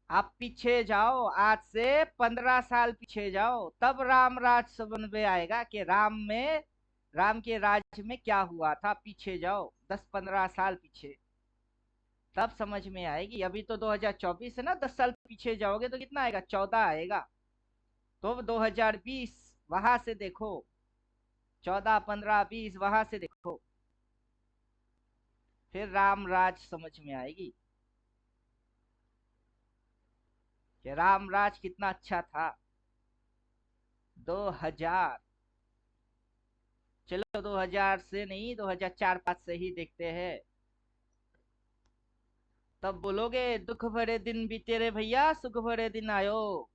आप पीछे जाओ, आज से 15 साल पीछे जाओ, तब राम राज समझ में आएगा कि राम के राज में क्या हुआ था। पीछे जाओ 10-15 साल पीछे, तब समझ में आएगी। अभी तो 2024 है ना, 10 साल पीछे जाओगे तो कितना आएगा, 14 आएगा। तो 2020 वहां से देखो, 14, 15, 20 वहां से देखो, फिर राम राज समझ में आएगी कि राम राज कितना अच्छा था। 2000, चलो 2000 से नहीं, 2004-5 से ही देखते हैं। तब बोलोगे दुख भरे दिन बीते रे भैया, सुख भरे दिन आयो।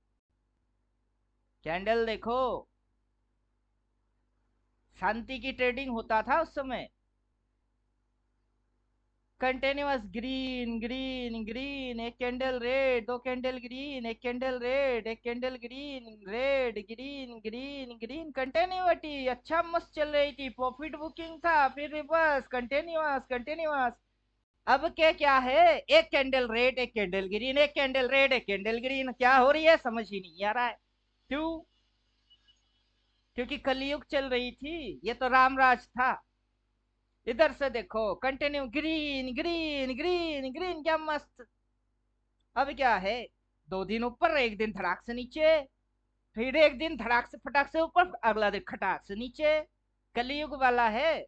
कैंडल देखो, शांति की ट्रेडिंग होता था उस समय। कंटिन्यूअस ग्रीन ग्रीन ग्रीन, एक कैंडल रेड, दो कैंडल ग्रीन, एक कैंडल रेड, एक candle green red, green green green, continuity अच्छा मस्त चल रही थी, प्रॉफिट बुकिंग था, फिर रिवर्स, कंटिन्यूअस कंटिन्यूअस। अब के क्या है, एक कैंडल रेड, एक कैंडल ग्रीन, एक कैंडल रेड, एक कैंडल ग्रीन, क्या हो रही है समझ ही नहीं आ रहा है। क्यों? क्योंकि कलयुग चल रही थी, ये तो रामराज था। इधर से देखो, continue green green green green, क्या मस्त। अब क्या है, 2 दिन ऊपर, एक दिन धड़ाक से नीचे, फिर एक दिन धड़ाक से फटाक से ऊपर, अगला दिन खटाक से नीचे। कलयुग वाला है।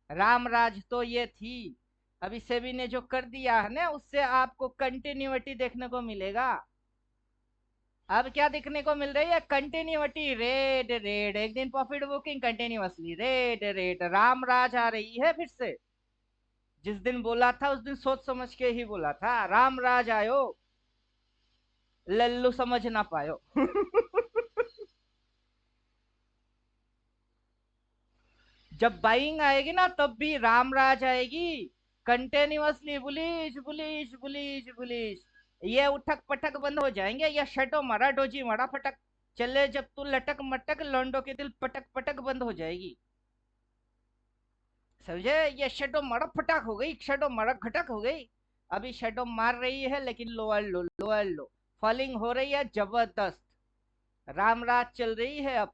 रामराज तो ये थी। अभी सेबी ने जो कर दिया है ना, उससे आपको कंटिन्यूटी देखने को मिलेगा। अब क्या देखने को मिल रही है, कंटिन्यूटी, रेड रेड, एक दिन profit booking continuously, red red, रामराज आ रही है फिर से। जिस दिन बोला था उस दिन सोच समझ के ही बोला था, रामराज आयो, लल्लू समझ ना पायो। जब बाइंग आएगी ना तब भी रामराज आएगी, continuously bullish bullish bullish bullish. ये उठक पटक बंद हो जाएंगे, या शटो मारा डोजी मारा फटक, चले जब तू लटक मटक, लौंडो के दिल पटक पटक बंद हो जाएगी। समझे, ये शटो मारा फटाक हो गई, शटो मारा खटक हो गई। अभी शटो मार रही है लेकिन लोअर लो लोअर लो, फॉलिंग हो रही है जबरदस्त, रामराज चल रही है अब।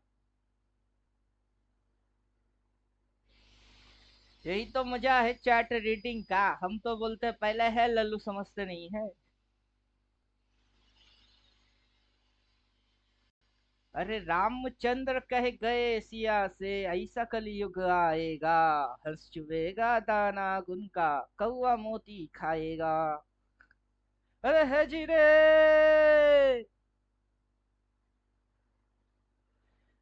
यही तो मजा है चैट रीडिंग का, हम तो बोलते पहले है, लल्लू समझते नहीं है। अरे रामचंद्र कह गए सिया से, ऐसा कलयुग आएगा, हंस चुभेगा दाना गुन का, कौआ मोती खाएगा। अरे है जी रे।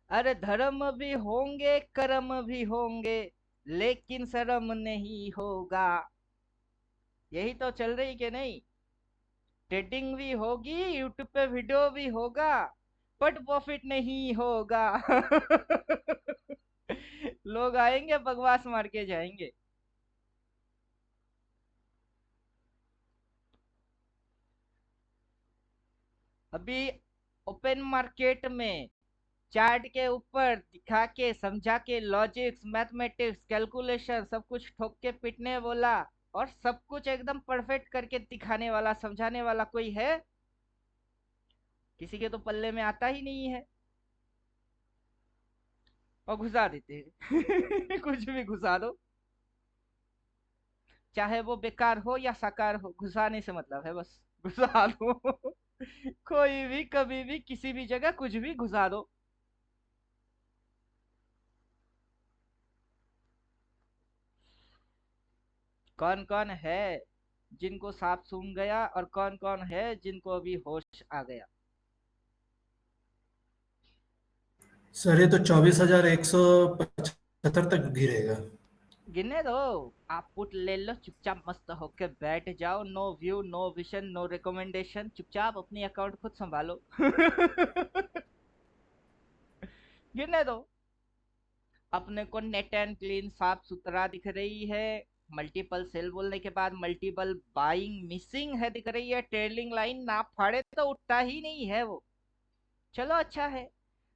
अरे धर्म भी होंगे, कर्म भी होंगे, लेकिन शर्म नहीं होगा। यही तो चल रही कि नहीं। ट्रेडिंग भी होगी, यूट्यूब पे वीडियो भी होगा, बट प्रॉफिट नहीं होगा। लोग आएंगे बकवास मार के जाएंगे। अभी ओपन मार्केट में चार्ट के ऊपर दिखा के समझा के, लॉजिक्स मैथमेटिक्स कैलकुलेशन सब कुछ ठोक के पीटने बोला, और सब कुछ एकदम परफेक्ट करके दिखाने वाला समझाने वाला कोई है? किसी के तो पल्ले में आता ही नहीं है, और घुसा देते हैं। कुछ भी घुसा दो, चाहे वो बेकार हो या साकार हो, घुसाने से मतलब है, बस घुसा दो। कोई भी कभी भी किसी भी जगह कुछ भी घुसा दो। कौन कौन है जिनको सांप सूंघ गया, और कौन कौन है जिनको अभी होश आ गया? सर ये तो 24,175 तक गिरेगा। गिनने दो, आप पुट ले लो, चुपचाप मस्त होके बैठ जाओ, no view no vision no recommendation, चुपचाप अपनी अकाउंट खुद संभालो। गिनने दो। अपने को नेट एंड क्लीन साफ सुथरा दिख रही है, मल्टीपल सेल बोलने के बाद मल्टीपल बाइंग मिसिंग है दिख रही है, ट्रेलिंग लाइन ना फाड़े तो उठता ही नहीं है वो। चलो अच्छा है,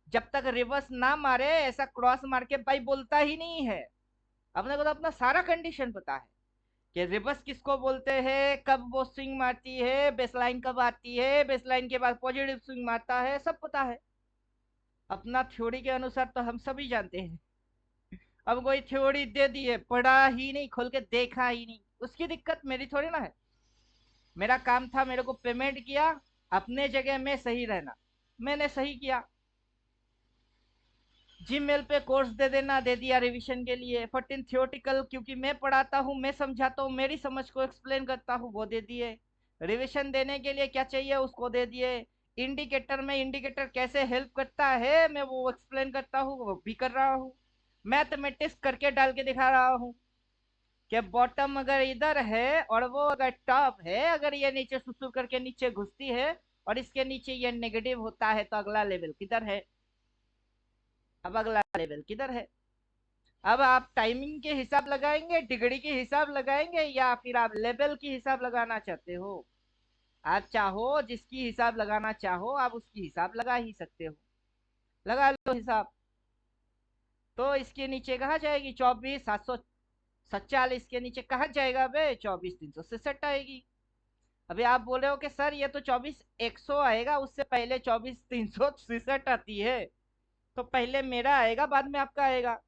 जब तक रिवर्स ना मारे ऐसा क्रॉस मार के भाई बोलता ही नहीं है। अपने को तो अपना सारा कंडीशन पता है कि रिवर्स किसको बोलते हैं, कब वो स्विंग मारती है, बेसलाइन कब आती है, बेसलाइन के बाद पॉजिटिव स्विंग मारता है, सब पता है। अपना थ्योरी के अनुसार तो हम सभी जानते हैं। अब कोई थ्योरी दे दी है, पढ़ा ही नहीं, खोल के देखा ही नहीं, उसकी दिक्कत मेरी थोड़ी ना है। मेरा काम था, मेरे को पेमेंट किया, अपने जगह में सही रहना, मैंने सही किया। जीमेल पे कोर्स दे देना, दे दिया रिवीजन के लिए, 14 थियोटिकल, क्योंकि मैं पढ़ाता हूँ, मैं समझाता हूँ, मेरी समझ को एक्सप्लेन करता हूँ, वो दे दिए। रिवीजन देने के लिए क्या चाहिए उसको दे दिए। इंडिकेटर में इंडिकेटर कैसे हेल्प करता है मैं वो एक्सप्लेन करता हूँ, वो भी कर रहा हूँ। मैथमेटिक्स करके डाल के दिखा रहा हूँ। कि बॉटम अगर इधर है और वो अगर टॉप है, अगर ये नीचे सुसु करके नीचे घुसती है और इसके नीचे ये नेगेटिव होता है, तो अगला लेवल किधर है? अब अगला लेवल किधर है? अब आप टाइमिंग के हिसाब लगाएंगे, डिग्री के हिसाब लगाएंगे, या फिर आप लेवल की हिसाब लगाना चाहते हो? आप चाहो जिसकी हिसाब लगाना चाहो आप उसकी हिसाब लगा ही सकते हो, लगा लो हिसाब। तो इसके नीचे कहाँ जाएगी? 24,747 के नीचे कहाँ जाएगा बे? 24,367 आएगी। अभी आप बोल रहे हो कि सर ये तो 24,100 आएगा, उससे पहले 24,367 आती है, तो पहले मेरा आएगा बाद में आपका आएगा।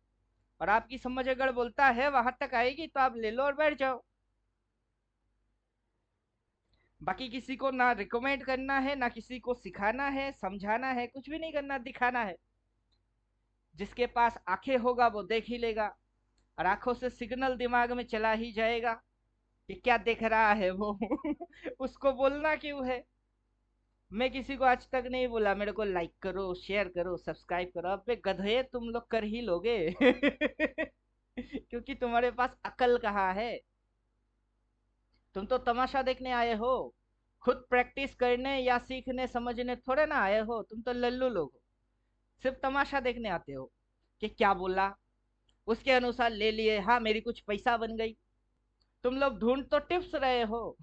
और आपकी समझ अगर बोलता है वहां तक आएगी तो आप ले लो और बैठ जाओ। बाकी किसी को ना रिकमेंड करना है, ना किसी को सिखाना है, समझाना है, कुछ भी नहीं करना, दिखाना है। जिसके पास आंखें होगा वो देख ही लेगा, और आंखों से सिग्नल दिमाग में चला ही जाएगा कि क्या देख रहा है वो। उसको बोलना क्यों है? मैं किसी को आज तक नहीं बोला मेरे को लाइक करो, शेयर करो, सब्सक्राइब करो। अबे गधे, तुम लोग कर ही लोगे। क्योंकि तुम्हारे पास अकल कहाँ है? तुम तो तमाशा देखने आए हो, खुद प्रैक्टिस करने या सीखने समझने थोड़े ना आए हो। तुम तो लल्लू लोग हो, सिर्फ तमाशा देखने आते हो कि क्या बोला उसके अनुसार ले लिए, हाँ मेरी कुछ पैसा बन गई। तुम लोग ढूंढ तो टिप्स रहे हो।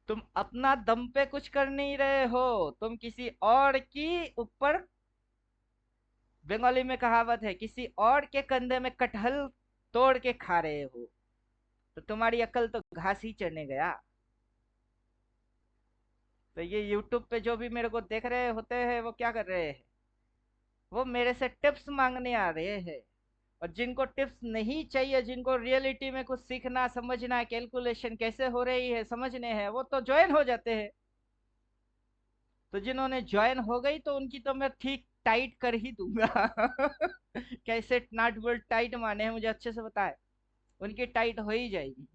तुम अपना दम पे कुछ कर नहीं रहे हो, तुम किसी और की ऊपर, बंगाली में कहावत है, किसी और के कंधे में कटहल तोड़ के खा रहे हो। तो तुम्हारी अकल तो घास ही चढ़ने गया। तो ये यूट्यूब पे जो भी मेरे को देख रहे होते हैं वो क्या कर रहे हैं? वो मेरे से टिप्स मांगने आ रहे हैं। और जिनको टिप्स नहीं चाहिए, जिनको रियलिटी में कुछ सीखना समझना, कैलकुलेशन कैसे हो रही है समझने हैं, वो तो ज्वाइन हो जाते हैं। तो जिन्होंने ज्वाइन हो गई तो उनकी तो मैं ठीक टाइट कर ही दूंगा। कैसे नट बोल्ट टाइट माने हैं मुझे अच्छे से पता है, उनकी टाइट हो ही जाएगी।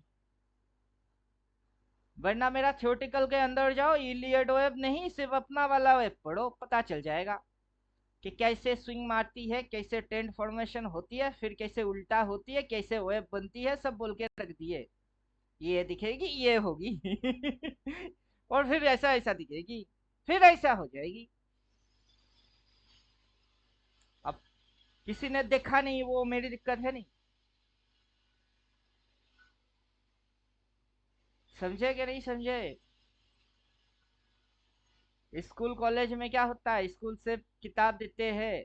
वरना मेरा थ्योरेटिकल के अंदर जाओ, इलियड वेब नहीं, सिर्फ अपना वाला वेब पढ़ो, पता चल जाएगा कि कैसे स्विंग मारती है, कैसे ट्रेंड फॉर्मेशन होती है, फिर कैसे उल्टा होती है, कैसे वेब बनती है, सब बोल के रख दिए। ये दिखेगी, ये होगी। और फिर ऐसा ऐसा दिखेगी, फिर ऐसा हो जाएगी। अब किसी ने देखा नहीं, वो मेरी दिक्कत है नहीं। समझे कि नहीं समझे? स्कूल कॉलेज में क्या होता है? स्कूल से किताब देते हैं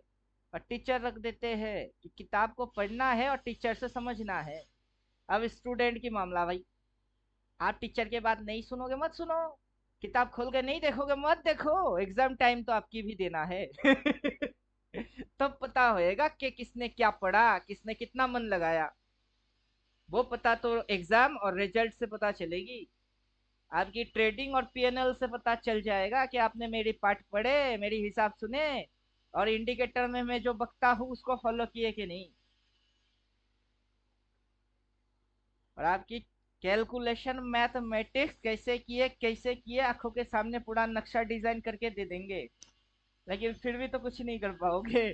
और टीचर रख देते हैं कि किताब को पढ़ना है और टीचर से समझना है। अब स्टूडेंट की मामला भाई, आप टीचर के बात नहीं सुनोगे मत सुनो, किताब खोल के नहीं देखोगे मत देखो, एग्जाम टाइम तो आपकी भी देना है। तब पता होएगा कि किसने क्या पढ़ा, किसने कितना मन लगाया। वो पता तो एग्जाम और रिजल्ट से पता चलेगी। आपकी ट्रेडिंग और पीएनएल से पता चल जाएगा कि आपने मेरी पाठ पढ़े, मेरी हिसाब सुने, और इंडिकेटर में मैं जो बकता हूँ उसको फॉलो किए कि नहीं। और आपकी कैलकुलेशन मैथमेटिक्स कैसे किए आंखों के सामने पूरा नक्शा डिजाइन करके दे देंगे, लेकिन फिर भी तो कुछ नहीं कर पाओगे।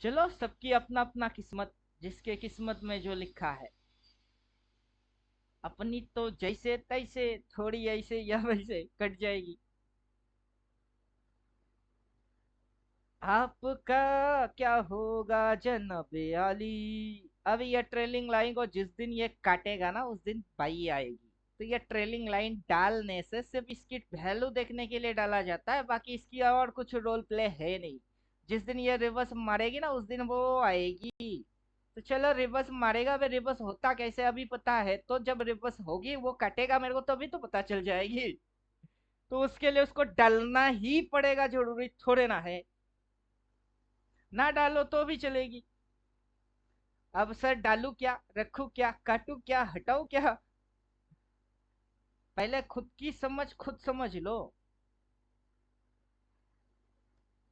चलो, सबकी अपना अपना किस्मत, जिसके किस्मत में जो लिखा है। अपनी तो जैसे तैसे, थोड़ी ऐसे या वैसे कट जाएगी। आपका क्या होगा जनाब आली? अब ये ट्रेलिंग लाइन को जिस दिन ये काटेगा ना उस दिन बाई आएगी। तो ये ट्रेलिंग लाइन डालने से सिर्फ इसकी वैल्यू देखने के लिए डाला जाता है, बाकी इसकी और कुछ रोल प्ले है नहीं। जिस दिन ये रिवर्स मारेगी ना उस दिन वो आएगी। तो चलो रिवर्स मारेगा, वे रिवर्स होता कैसे अभी पता है, तो जब रिवर्स होगी वो काटेगा मेरे को तभी तो पता चल जाएगी। तो उसके लिए उसको डालना ही पड़ेगा, जरूरी थोड़े ना है। ना डालो तो भी चलेगी। अब सर डालू क्या, रखू क्या, काटू क्या, हटाऊ क्या? पहले खुद की समझ खुद समझ लो।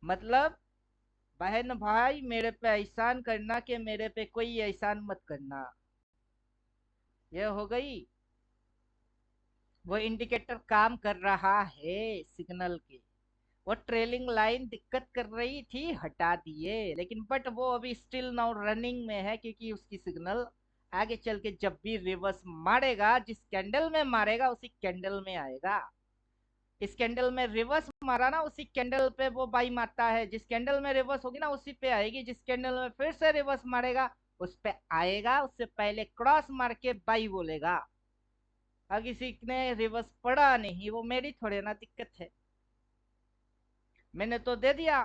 मतलब बहन भाई मेरे पे एहसान करना कि मेरे पे कोई एहसान मत करना, ये हो गई। वो इंडिकेटर काम कर रहा है सिग्नल के। वो ट्रेलिंग लाइन दिक्कत कर रही थी, हटा दिए, लेकिन बट वो अभी स्टिल नाउ रनिंग में है, क्योंकि उसकी सिग्नल आगे चल के जब भी रिवर्स मारेगा, जिस कैंडल में मारेगा उसी कैंडल में आएगा। इस कैंडल में रिवर्स मारा ना, उसी कैंडल पे वो बाई मारता है। जिस कैंडल में रिवर्स होगी ना उसी पे आएगी, जिस कैंडल में फिर से रिवर्स मारेगा उस पे आएगा। उससे पहले क्रॉस मार के बाई बोलेगा। अब किसी ने रिवर्स पढ़ा नहीं, वो मेरी थोड़े ना दिक्कत है। मैंने तो दे दिया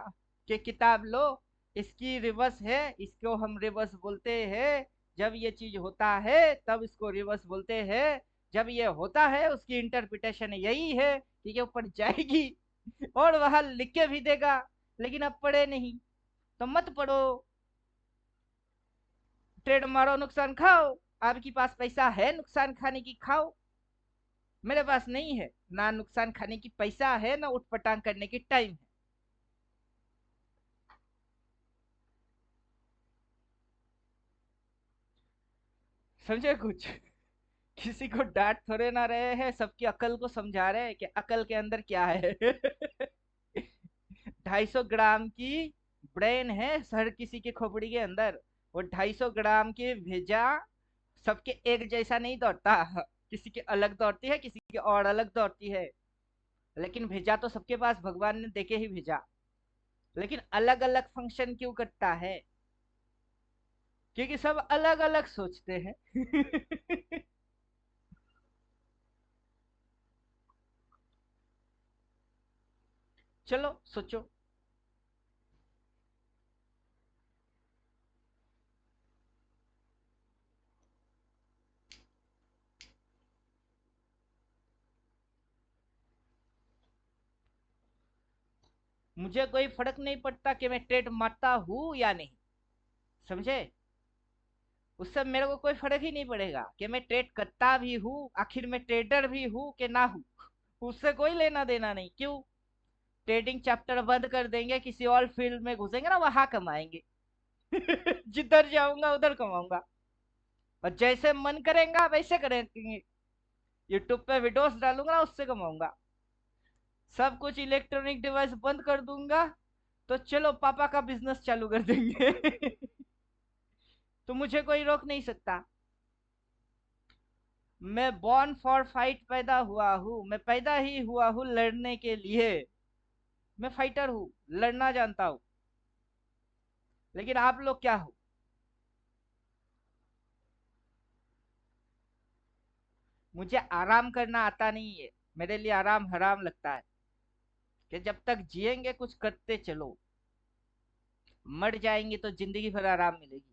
कि किताब लो, इसकी रिवर्स है, इसको हम रिवर्स बोलते हैं। जब ये चीज होता है तब इसको रिवर्स बोलते हैं। जब ये होता है उसकी इंटरप्रिटेशन यही है कि ये ऊपर जाएगी और वहां लिख के भी देगा, लेकिन अब पढ़े नहीं तो मत पढ़ो। ट्रेड मारो, नुकसान खाओ। आपके पास पैसा है नुकसान खाने की, खाओ। मेरे पास नहीं है, ना नुकसान खाने की पैसा है, ना उठपटांग करने की टाइम है। समझे कुछ? किसी को डांट थोड़े ना रहे हैं, सबकी अकल को समझा रहे हैं कि अकल के अंदर क्या है। 250 ग्राम की ब्रेन है हर किसी के खोपड़ी के अंदर। वो 250 ग्राम की भेजा सबके एक जैसा नहीं दौड़ता, किसी के अलग दौड़ती है, किसी के और अलग दौड़ती है। लेकिन भेजा तो सबके पास भगवान ने देके ही भेजा, लेकिन अलग अलग फंक्शन क्यों करता है? क्योंकि सब अलग अलग सोचते हैं। चलो सोचो। मुझे कोई फर्क नहीं पड़ता कि मैं ट्रेड मारता हूं या नहीं, समझे? उससे मेरे को कोई फर्क ही नहीं पड़ेगा कि मैं ट्रेड करता भी हूँ, आखिर मैं ट्रेडर भी हूँ कि ना हूँ। उससे कोई लेना देना नहीं। क्यों? ट्रेडिंग चैप्टर बंद कर देंगे, किसी और फील्ड में घुसेंगे ना, वहां कमाएंगे। जिधर जाऊंगा उधर कमाऊंगा, और जैसे मन करेगा वैसे करेंगे। यूट्यूब पे वीडियोस डालूंगा ना, उससे कमाऊंगा। सब कुछ इलेक्ट्रॉनिक डिवाइस बंद कर दूंगा, तो चलो पापा का बिजनेस चालू कर देंगे। तो मुझे कोई रोक नहीं सकता। मैं बॉर्न फॉर फाइट पैदा हुआ हूँ, मैं पैदा ही हुआ हूँ लड़ने के लिए। मैं फाइटर हूँ, लड़ना जानता हूँ। लेकिन आप लोग क्या हो? मुझे आराम करना आता नहीं है। मेरे लिए आराम हराम लगता है, कि जब तक जिएंगे कुछ करते चलो, मर जाएंगे तो जिंदगी भर आराम मिलेगी।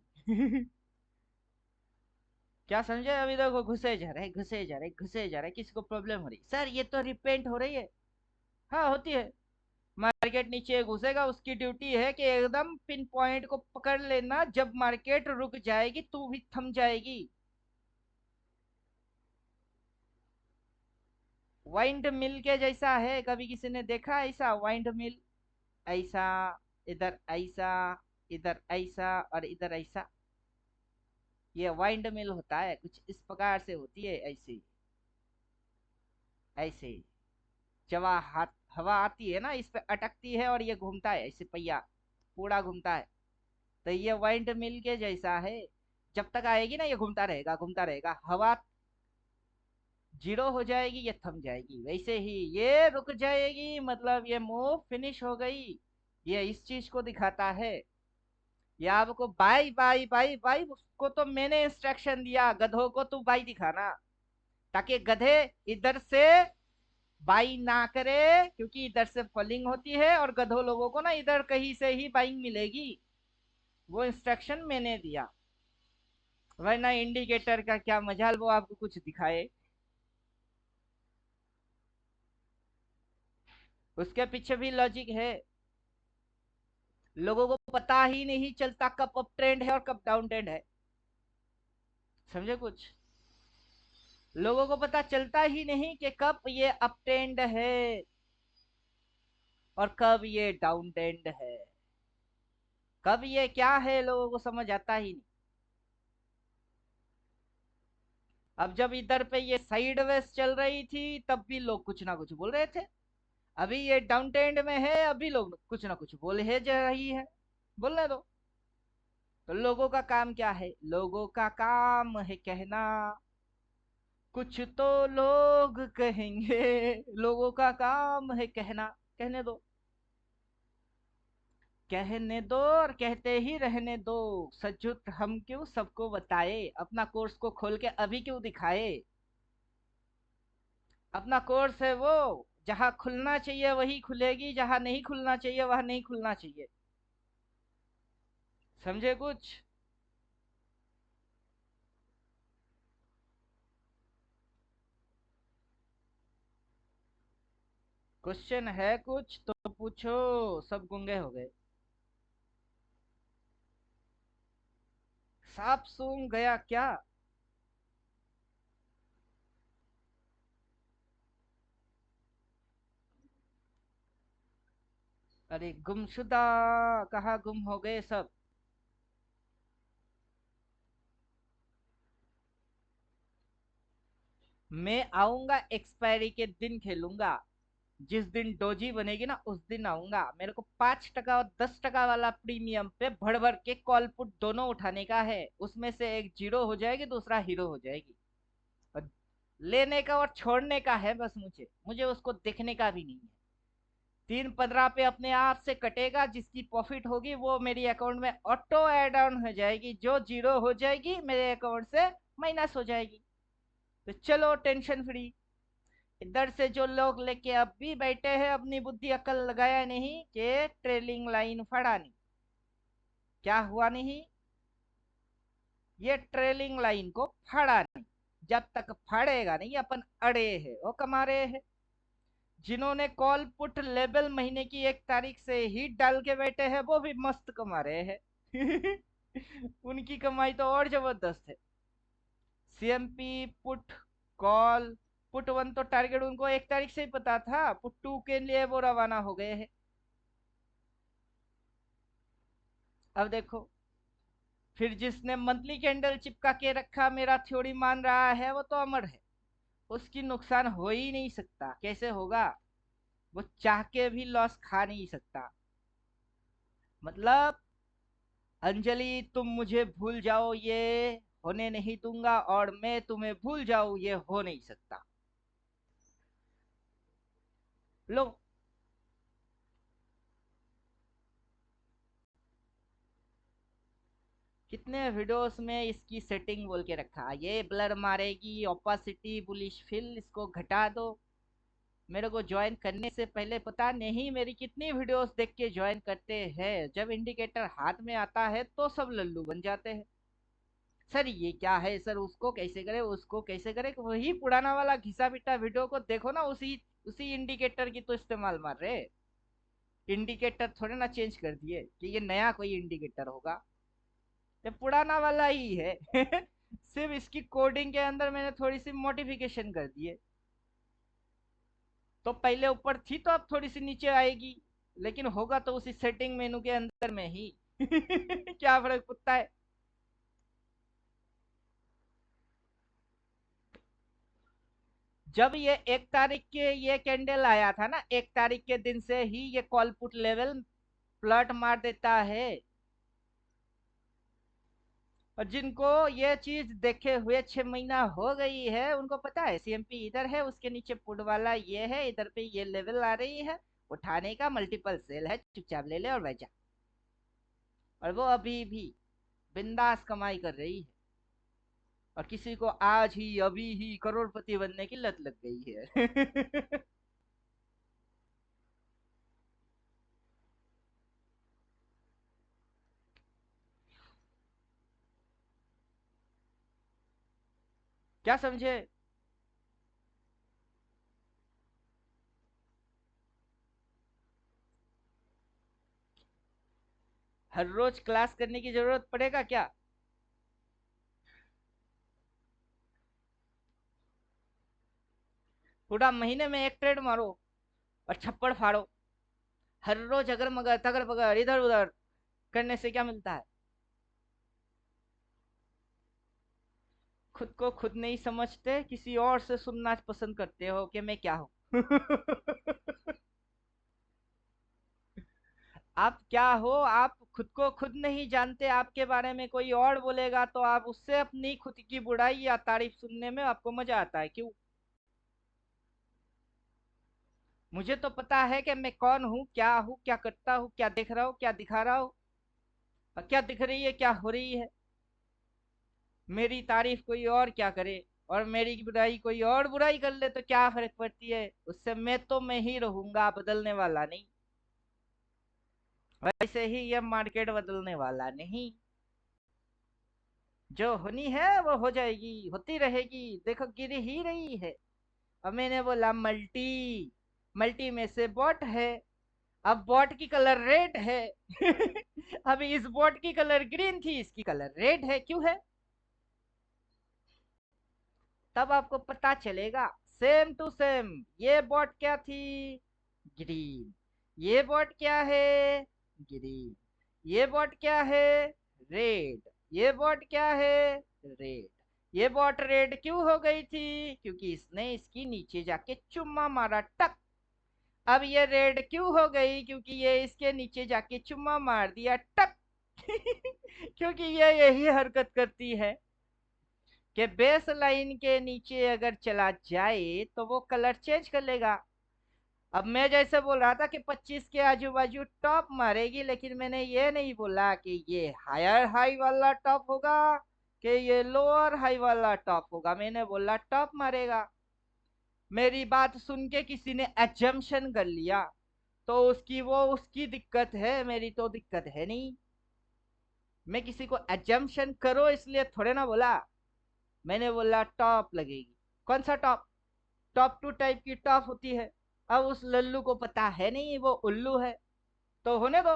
क्या समझे? अभी देखो घुसे जा रहे, घुसे जा रहे, घुसे जा रहे, किसी को प्रॉब्लम हो रही, सर ये तो रिपेंट हो रही है। हाँ होती है। मार्केट नीचे घुसेगा, उसकी ड्यूटी है कि एकदम पिन पॉइंट को पकड़ लेना, जब मार्केट रुक जाएगी तू भी थम जाएगी। वाइंड मिल के जैसा है, कभी किसी ने देखा ऐसा वाइंड मिल? ऐसा, इधर ऐसा, इधर ऐसा और इधर ऐसा। ये वाइंड मिल होता है, कुछ इस प्रकार से होती है। ऐसे ऐसे जब हाथ हवा आती है ना, इस पे अटकती है और ये घूमता है, ऐसे पहिया पूरा घूमता है। तो ये वाइंड मिल के जैसा है। जब तक आएगी ना ये घूमता रहेगा, घूमता रहेगा। हवा जीरो हो जाएगी, ये थम जाएगी। वैसे ही ये रुक जाएगी, मतलब ये मूव फिनिश हो गई। ये इस चीज को दिखाता है। ये आपको बाई बाई बाई बाई, उसको तो मैंने इंस्ट्रक्शन दिया, गधों को तू बाई दिखाना, ताकि गधे इधर से बाई ना करे, क्योंकि इधर से फॉलिंग होती है और गधों लोगों को ना इधर कहीं से ही बाइंग मिलेगी। वो इंस्ट्रक्शन मैंने दिया। वरना इंडिकेटर का क्या मजाल वो आपको कुछ दिखाए। उसके पीछे भी लॉजिक है। लोगों को पता ही नहीं चलता कब अप ट्रेंड है और कब डाउन ट्रेंड है। समझे कुछ? लोगों को पता चलता ही नहीं कि कब ये अप ट्रेंड है और कब ये डाउन ट्रेंड है। कब ये क्या है लोगों को समझ आता ही नहीं। अब जब इधर पे ये साइडवेज चल रही थी तब भी लोग कुछ ना कुछ बोल रहे थे, अभी ये डाउन ट्रेंड में है अभी लोग कुछ ना कुछ बोल है जा रही है, बोलने दो। तो लोगों का काम क्या है? लोगों का काम है कहना, कुछ तो लोग कहेंगे। लोगों का काम है कहना, कहने दो, कहने दो और कहते ही रहने दो। सचुत हम क्यों सबको बताए, अपना कोर्स को खोल के अभी क्यों दिखाए? अपना कोर्स है वो, जहां खुलना चाहिए वही खुलेगी, जहां नहीं खुलना चाहिए वहां नहीं खुलना चाहिए। समझे कुछ? क्वेश्चन है कुछ तो पूछो, सब गूंगे हो गए। सांप सूंघ गया क्या? अरे गुमशुदा, कहाँ गुम हो गए सब? मैं आऊंगा एक्सपायरी के दिन खेलूंगा, जिस दिन डोजी बनेगी ना उस दिन आऊंगा। मेरे को 5% और 10% वाला प्रीमियम पे भर भर के कॉल पुट दोनों उठाने का है, उसमें से एक जीरो हो जाएगी दूसरा हीरो हो जाएगी। और लेने का और छोड़ने का है बस, मुझे मुझे उसको देखने का भी नहीं है। 3-15 पे अपने आप से कटेगा, जिसकी प्रॉफिट होगी वो मेरी अकाउंट में ऑटो एड ऑन हो जाएगी, जो जीरो हो जाएगी मेरे अकाउंट से माइनस हो जाएगी। तो चलो टेंशन फ्री। इधर से जो लोग लेके अब भी बैठे हैं, अपनी बुद्धि अकल लगाया नहीं कि ट्रेलिंग लाइन फड़ा नहीं, क्या हुआ नहीं, ये ट्रेलिंग लाइन को फाड़ा नहीं। जब तक फाड़ेगा नहीं अपन अड़े हैं, वो कमा रहे हैं। जिन्होंने कॉल पुट लेबल महीने की 1 तारीख से ही डाल के बैठे हैं वो भी मस्त कमा रहे हैं। उनकी कमाई तो और जबरदस्त है। सीएमपी पुट कॉल, पुट 1 तो टारगेट उनको 1 तारीख से ही पता था, पुट 2 के लिए वो रवाना हो गए हैं। अब देखो, फिर जिसने मंथली कैंडल चिपका के रखा मेरा थ्योरी मान रहा है वो तो अमर है, उसकी नुकसान हो ही नहीं सकता। कैसे होगा? वो चाह के भी लॉस खा नहीं सकता। मतलब अंजलि तुम मुझे भूल जाओ ये होने नहीं दूंगा, और मैं तुम्हें भूल जाऊं ये हो नहीं सकता। लो, कितने वीडियोस में इसकी सेटिंग बोल के रखा, ये ब्लर मारेगी, ओपासिटी बुलिश फिल, इसको घटा दो। मेरे को ज्वाइन करने से पहले पता नहीं मेरी कितनी वीडियोस देख के ज्वाइन करते हैं, जब इंडिकेटर हाथ में आता है तो सब लल्लू बन जाते हैं। सर ये क्या है, सर उसको कैसे करे, उसको कैसे करे, वही पुराना वाला घिसा पिटा वीडियो को देखो ना, उसी उसी इंडिकेटर की तो इस्तेमाल मार रहे। इंडिकेटर थोड़े ना चेंज कर दिए कि ये नया कोई इंडिकेटर होगा, ये पुराना वाला ही है। सिर्फ इसकी कोडिंग के अंदर मैंने थोड़ी सी मॉडिफिकेशन कर दी है। तो पहले ऊपर थी तो अब थोड़ी सी नीचे आएगी, लेकिन होगा तो उसी सेटिंग मेनू के अंदर में ही। क्या फर्क पड़ता है? जब ये 1 तारीख के ये कैंडल आया था ना, 1 तारीख के दिन से ही ये कॉल पुट लेवल प्लॉट मार देता है। और जिनको ये चीज देखे हुए 6 महीना हो गई है उनको पता है सीएमपी इधर है, उसके नीचे पुट वाला ये है, इधर पे ये लेवल आ रही है, उठाने का मल्टीपल सेल है, चुपचाप ले ले और बेचा। और वो अभी भी बिंदास कमाई कर रही है, और किसी को आज ही अभी ही करोड़पति बनने की लत लग गई है। क्या समझे? हर रोज क्लास करने की जरूरत पड़ेगा क्या? पूरा महीने में एक ट्रेड मारो और छप्पड़ फाड़ो। हर रोज अगर मगर तगर बगर इधर उधर करने से क्या मिलता है? खुद को खुद नहीं समझते, किसी और से सुनना पसंद करते हो कि मैं क्या हूं। आप क्या हो, आप खुद को खुद नहीं जानते। आपके बारे में कोई और बोलेगा तो आप उससे अपनी खुद की बुराई या तारीफ सुनने में आपको मजा आता है, क्यों? मुझे तो पता है कि मैं कौन हूँ, क्या करता हूँ, क्या देख रहा हूँ, क्या दिखा रहा हूँ, और क्या दिख रही है, क्या हो रही है। मेरी तारीफ कोई और क्या करे और मेरी बुराई कोई और बुराई कर ले तो क्या फर्क पड़ती है, उससे मैं ही रहूंगा, बदलने वाला नहीं। वैसे ही यह मार्केट बदलने वाला नहीं। जो होनी है वो हो जाएगी, होती रहेगी, देखो गिर ही रही है। अब मैंने बोला मल्टी, मल्टी में से बॉट है। अब बॉट की कलर रेड है। अभी इस बॉट की कलर ग्रीन थी, इसकी कलर रेड है, क्यों है? तब आपको पता चलेगा। सेम टू सेम, ये बॉट क्या थी? ग्रीन। ये बॉट क्या है? ग्रीन। ये बॉट क्या है? रेड। ये बॉट क्या है? रेड। ये बॉट रेड क्यों हो गई थी? क्योंकि इसने इसकी नीचे जाके चुम्मा मारा, टक। अब ये रेड क्यों हो गई? क्योंकि ये इसके नीचे जाके चुम्मा मार दिया, टक। क्योंकि ये यही हरकत करती है कि बेस लाइन के नीचे अगर चला जाए तो वो कलर चेंज कर लेगा। अब मैं जैसे बोल रहा था कि 25 के आजू बाजू टॉप मारेगी, लेकिन मैंने ये नहीं बोला कि ये हायर हाई वाला टॉप होगा कि ये लोअर हाई वाला टॉप होगा। मैंने बोला टॉप मारेगा। मेरी बात सुन के किसी ने एजम्पशन कर लिया तो उसकी दिक्कत है, मेरी तो दिक्कत है नहीं। मैं किसी को एजम्पशन करो इसलिए थोड़े ना बोला। मैंने बोला टॉप लगेगी। कौन सा टॉप? टॉप टू टाइप की टॉप होती है। अब उस लल्लू को पता है नहीं, वो उल्लू है, तो होने दो।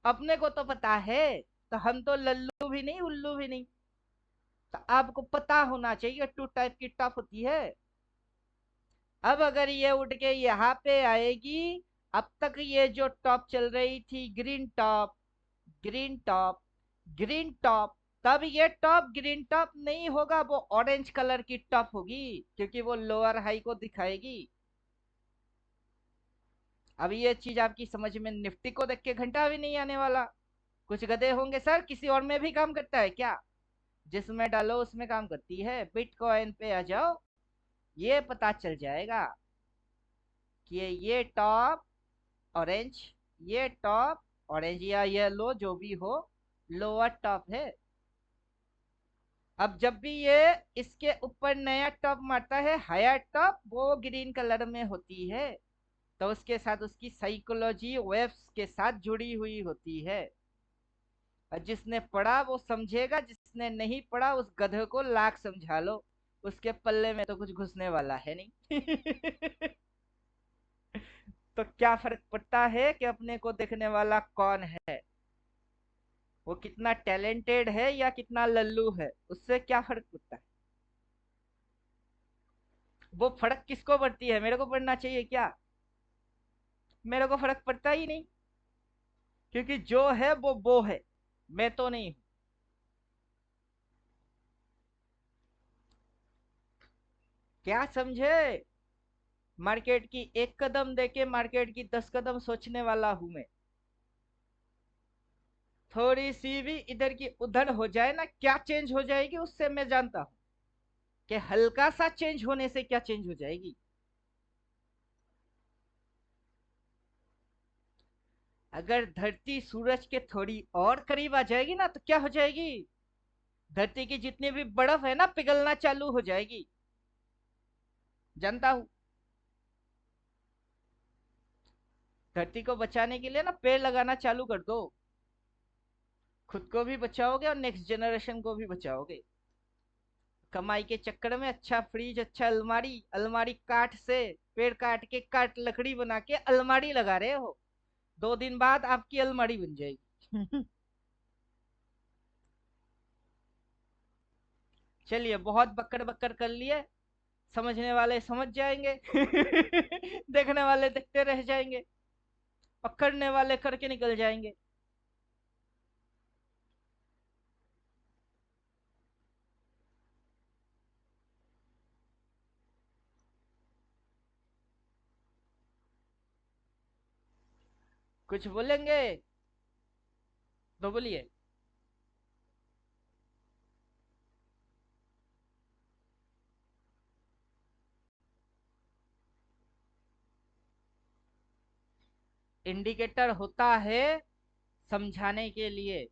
अपने को तो पता है, तो हम तो लल्लू भी नहीं, उल्लू भी नहीं। तो आपको पता होना चाहिए टू टाइप की टॉप होती है। अब अगर ये उठ के यहाँ पे आएगी, अब तक ये जो टॉप चल रही थी green top, green top, green top, तब ये टॉप ग्रीन टॉप नहीं होगा, वो ऑरेंज कलर की टॉप होगी, क्योंकि वो लोअर हाई को दिखाएगी। अब ये चीज आपकी समझ में, निफ्टी को देख के घंटा भी नहीं आने वाला। कुछ गधे होंगे सर किसी और में भी काम करता है क्या? जिसमें डालो उसमें काम करती है। बिटकॉइन पे आ जाओ, ये पता चल जाएगा कि ये टॉप ऑरेंज, ये टॉप ऑरेंज या येलो जो भी हो, लोअर टॉप है। अब जब भी ये इसके ऊपर नया टॉप मारता है, हायर टॉप, वो ग्रीन कलर में होती है, तो उसके साथ उसकी साइकोलॉजी वेव्स के साथ जुड़ी हुई होती है। और जिसने पढ़ा वो समझेगा, जिसने नहीं पढ़ा उस गधे को लाख समझा लो, उसके पल्ले में तो कुछ घुसने वाला है नहीं। तो क्या फर्क पड़ता है कि अपने को देखने वाला कौन है, वो कितना टैलेंटेड है या कितना लल्लू है, उससे क्या फर्क पड़ता है? वो फर्क किसको पड़ती है? मेरे को पड़ना चाहिए क्या? मेरे को फर्क पड़ता ही नहीं, क्योंकि जो है वो है, मैं तो नहीं हूं। क्या समझे? मार्केट की एक कदम देके मार्केट की 10 कदम सोचने वाला हूं मैं। थोड़ी सी भी इधर की उधर हो जाए ना, क्या चेंज हो जाएगी उससे मैं जानता हूं कि हल्का सा चेंज होने से क्या चेंज हो जाएगी। अगर धरती सूरज के थोड़ी और करीब आ जाएगी ना तो क्या हो जाएगी? धरती की जितनी भी बर्फ है ना, पिघलना चालू हो जाएगी, जानता हूं। धरती को बचाने के लिए ना पेड़ लगाना चालू कर दो, खुद को भी बचाओगे और नेक्स्ट जनरेशन को भी बचाओगे। कमाई के चक्कर में अच्छा फ्रिज, अच्छा अलमारी, अलमारी काट से, पेड़ काट के काट लकड़ी बना के अलमारी लगा रहे हो, 2 दिन बाद आपकी अलमारी बन जाएगी। चलिए, बहुत बक्कर बक्कर कर लिए, समझने वाले समझ जाएंगे। देखने वाले देखते रह जाएंगे, और करने वाले करके निकल जाएंगे। कुछ बोलेंगे तो बोलिए। इंडिकेटर होता है समझाने के लिए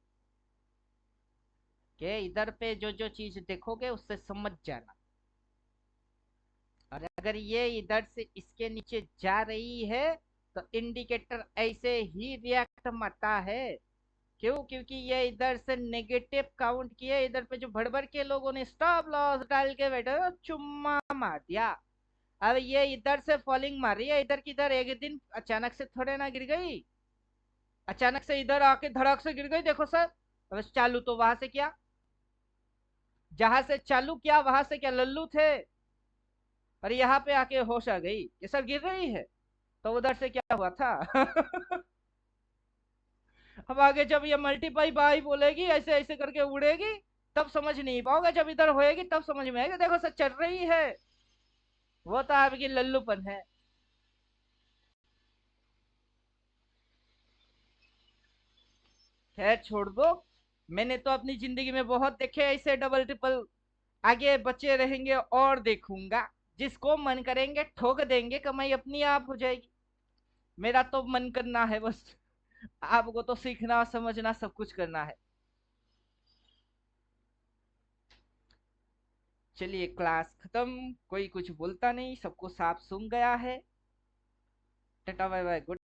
कि इधर पे जो जो चीज देखोगे उससे समझ जाना, और अगर ये इधर से इसके नीचे जा रही है तो इंडिकेटर ऐसे ही रिएक्ट मारता है। क्यों? क्योंकि ये इधर से नेगेटिव काउंट किए, इधर पे जो भड़बड़ के लोगों ने स्टॉप लॉस डाल के बैठे चुम्मा मार दिया। अब ये इधर से फॉलिंग मार रही है, इधर की इधर एक दिन अचानक से थोड़े ना गिर गई, अचानक से इधर आके धड़क से गिर गई। देखो सर, अब चालू तो वहां से क्या, जहां से चालू किया वहां से क्या लल्लू थे, और यहाँ पे आके होश आ गई ये सर गिर रही है, तो उधर से क्या हुआ था। अब आगे जब ये मल्टीप्लाई बाई बोलेगी ऐसे ऐसे करके उड़ेगी तब समझ नहीं पाओगे, जब इधर होएगी तब समझ में आएगा। देखो सर चल रही है, वो तो आपकी लल्लूपन है। खैर छोड़ दो, मैंने तो अपनी जिंदगी में बहुत देखे ऐसे डबल ट्रिपल, आगे बचे रहेंगे और देखूंगा। जिसको मन करेंगे ठोक देंगे, कमाई अपनी आप हो जाएगी। मेरा तो मन करना है बस, आपको तो सीखना समझना सब कुछ करना है। चलिए क्लास खत्म, कोई कुछ बोलता नहीं, सबको साफ सूंघ गया है। Tata bye bye, good.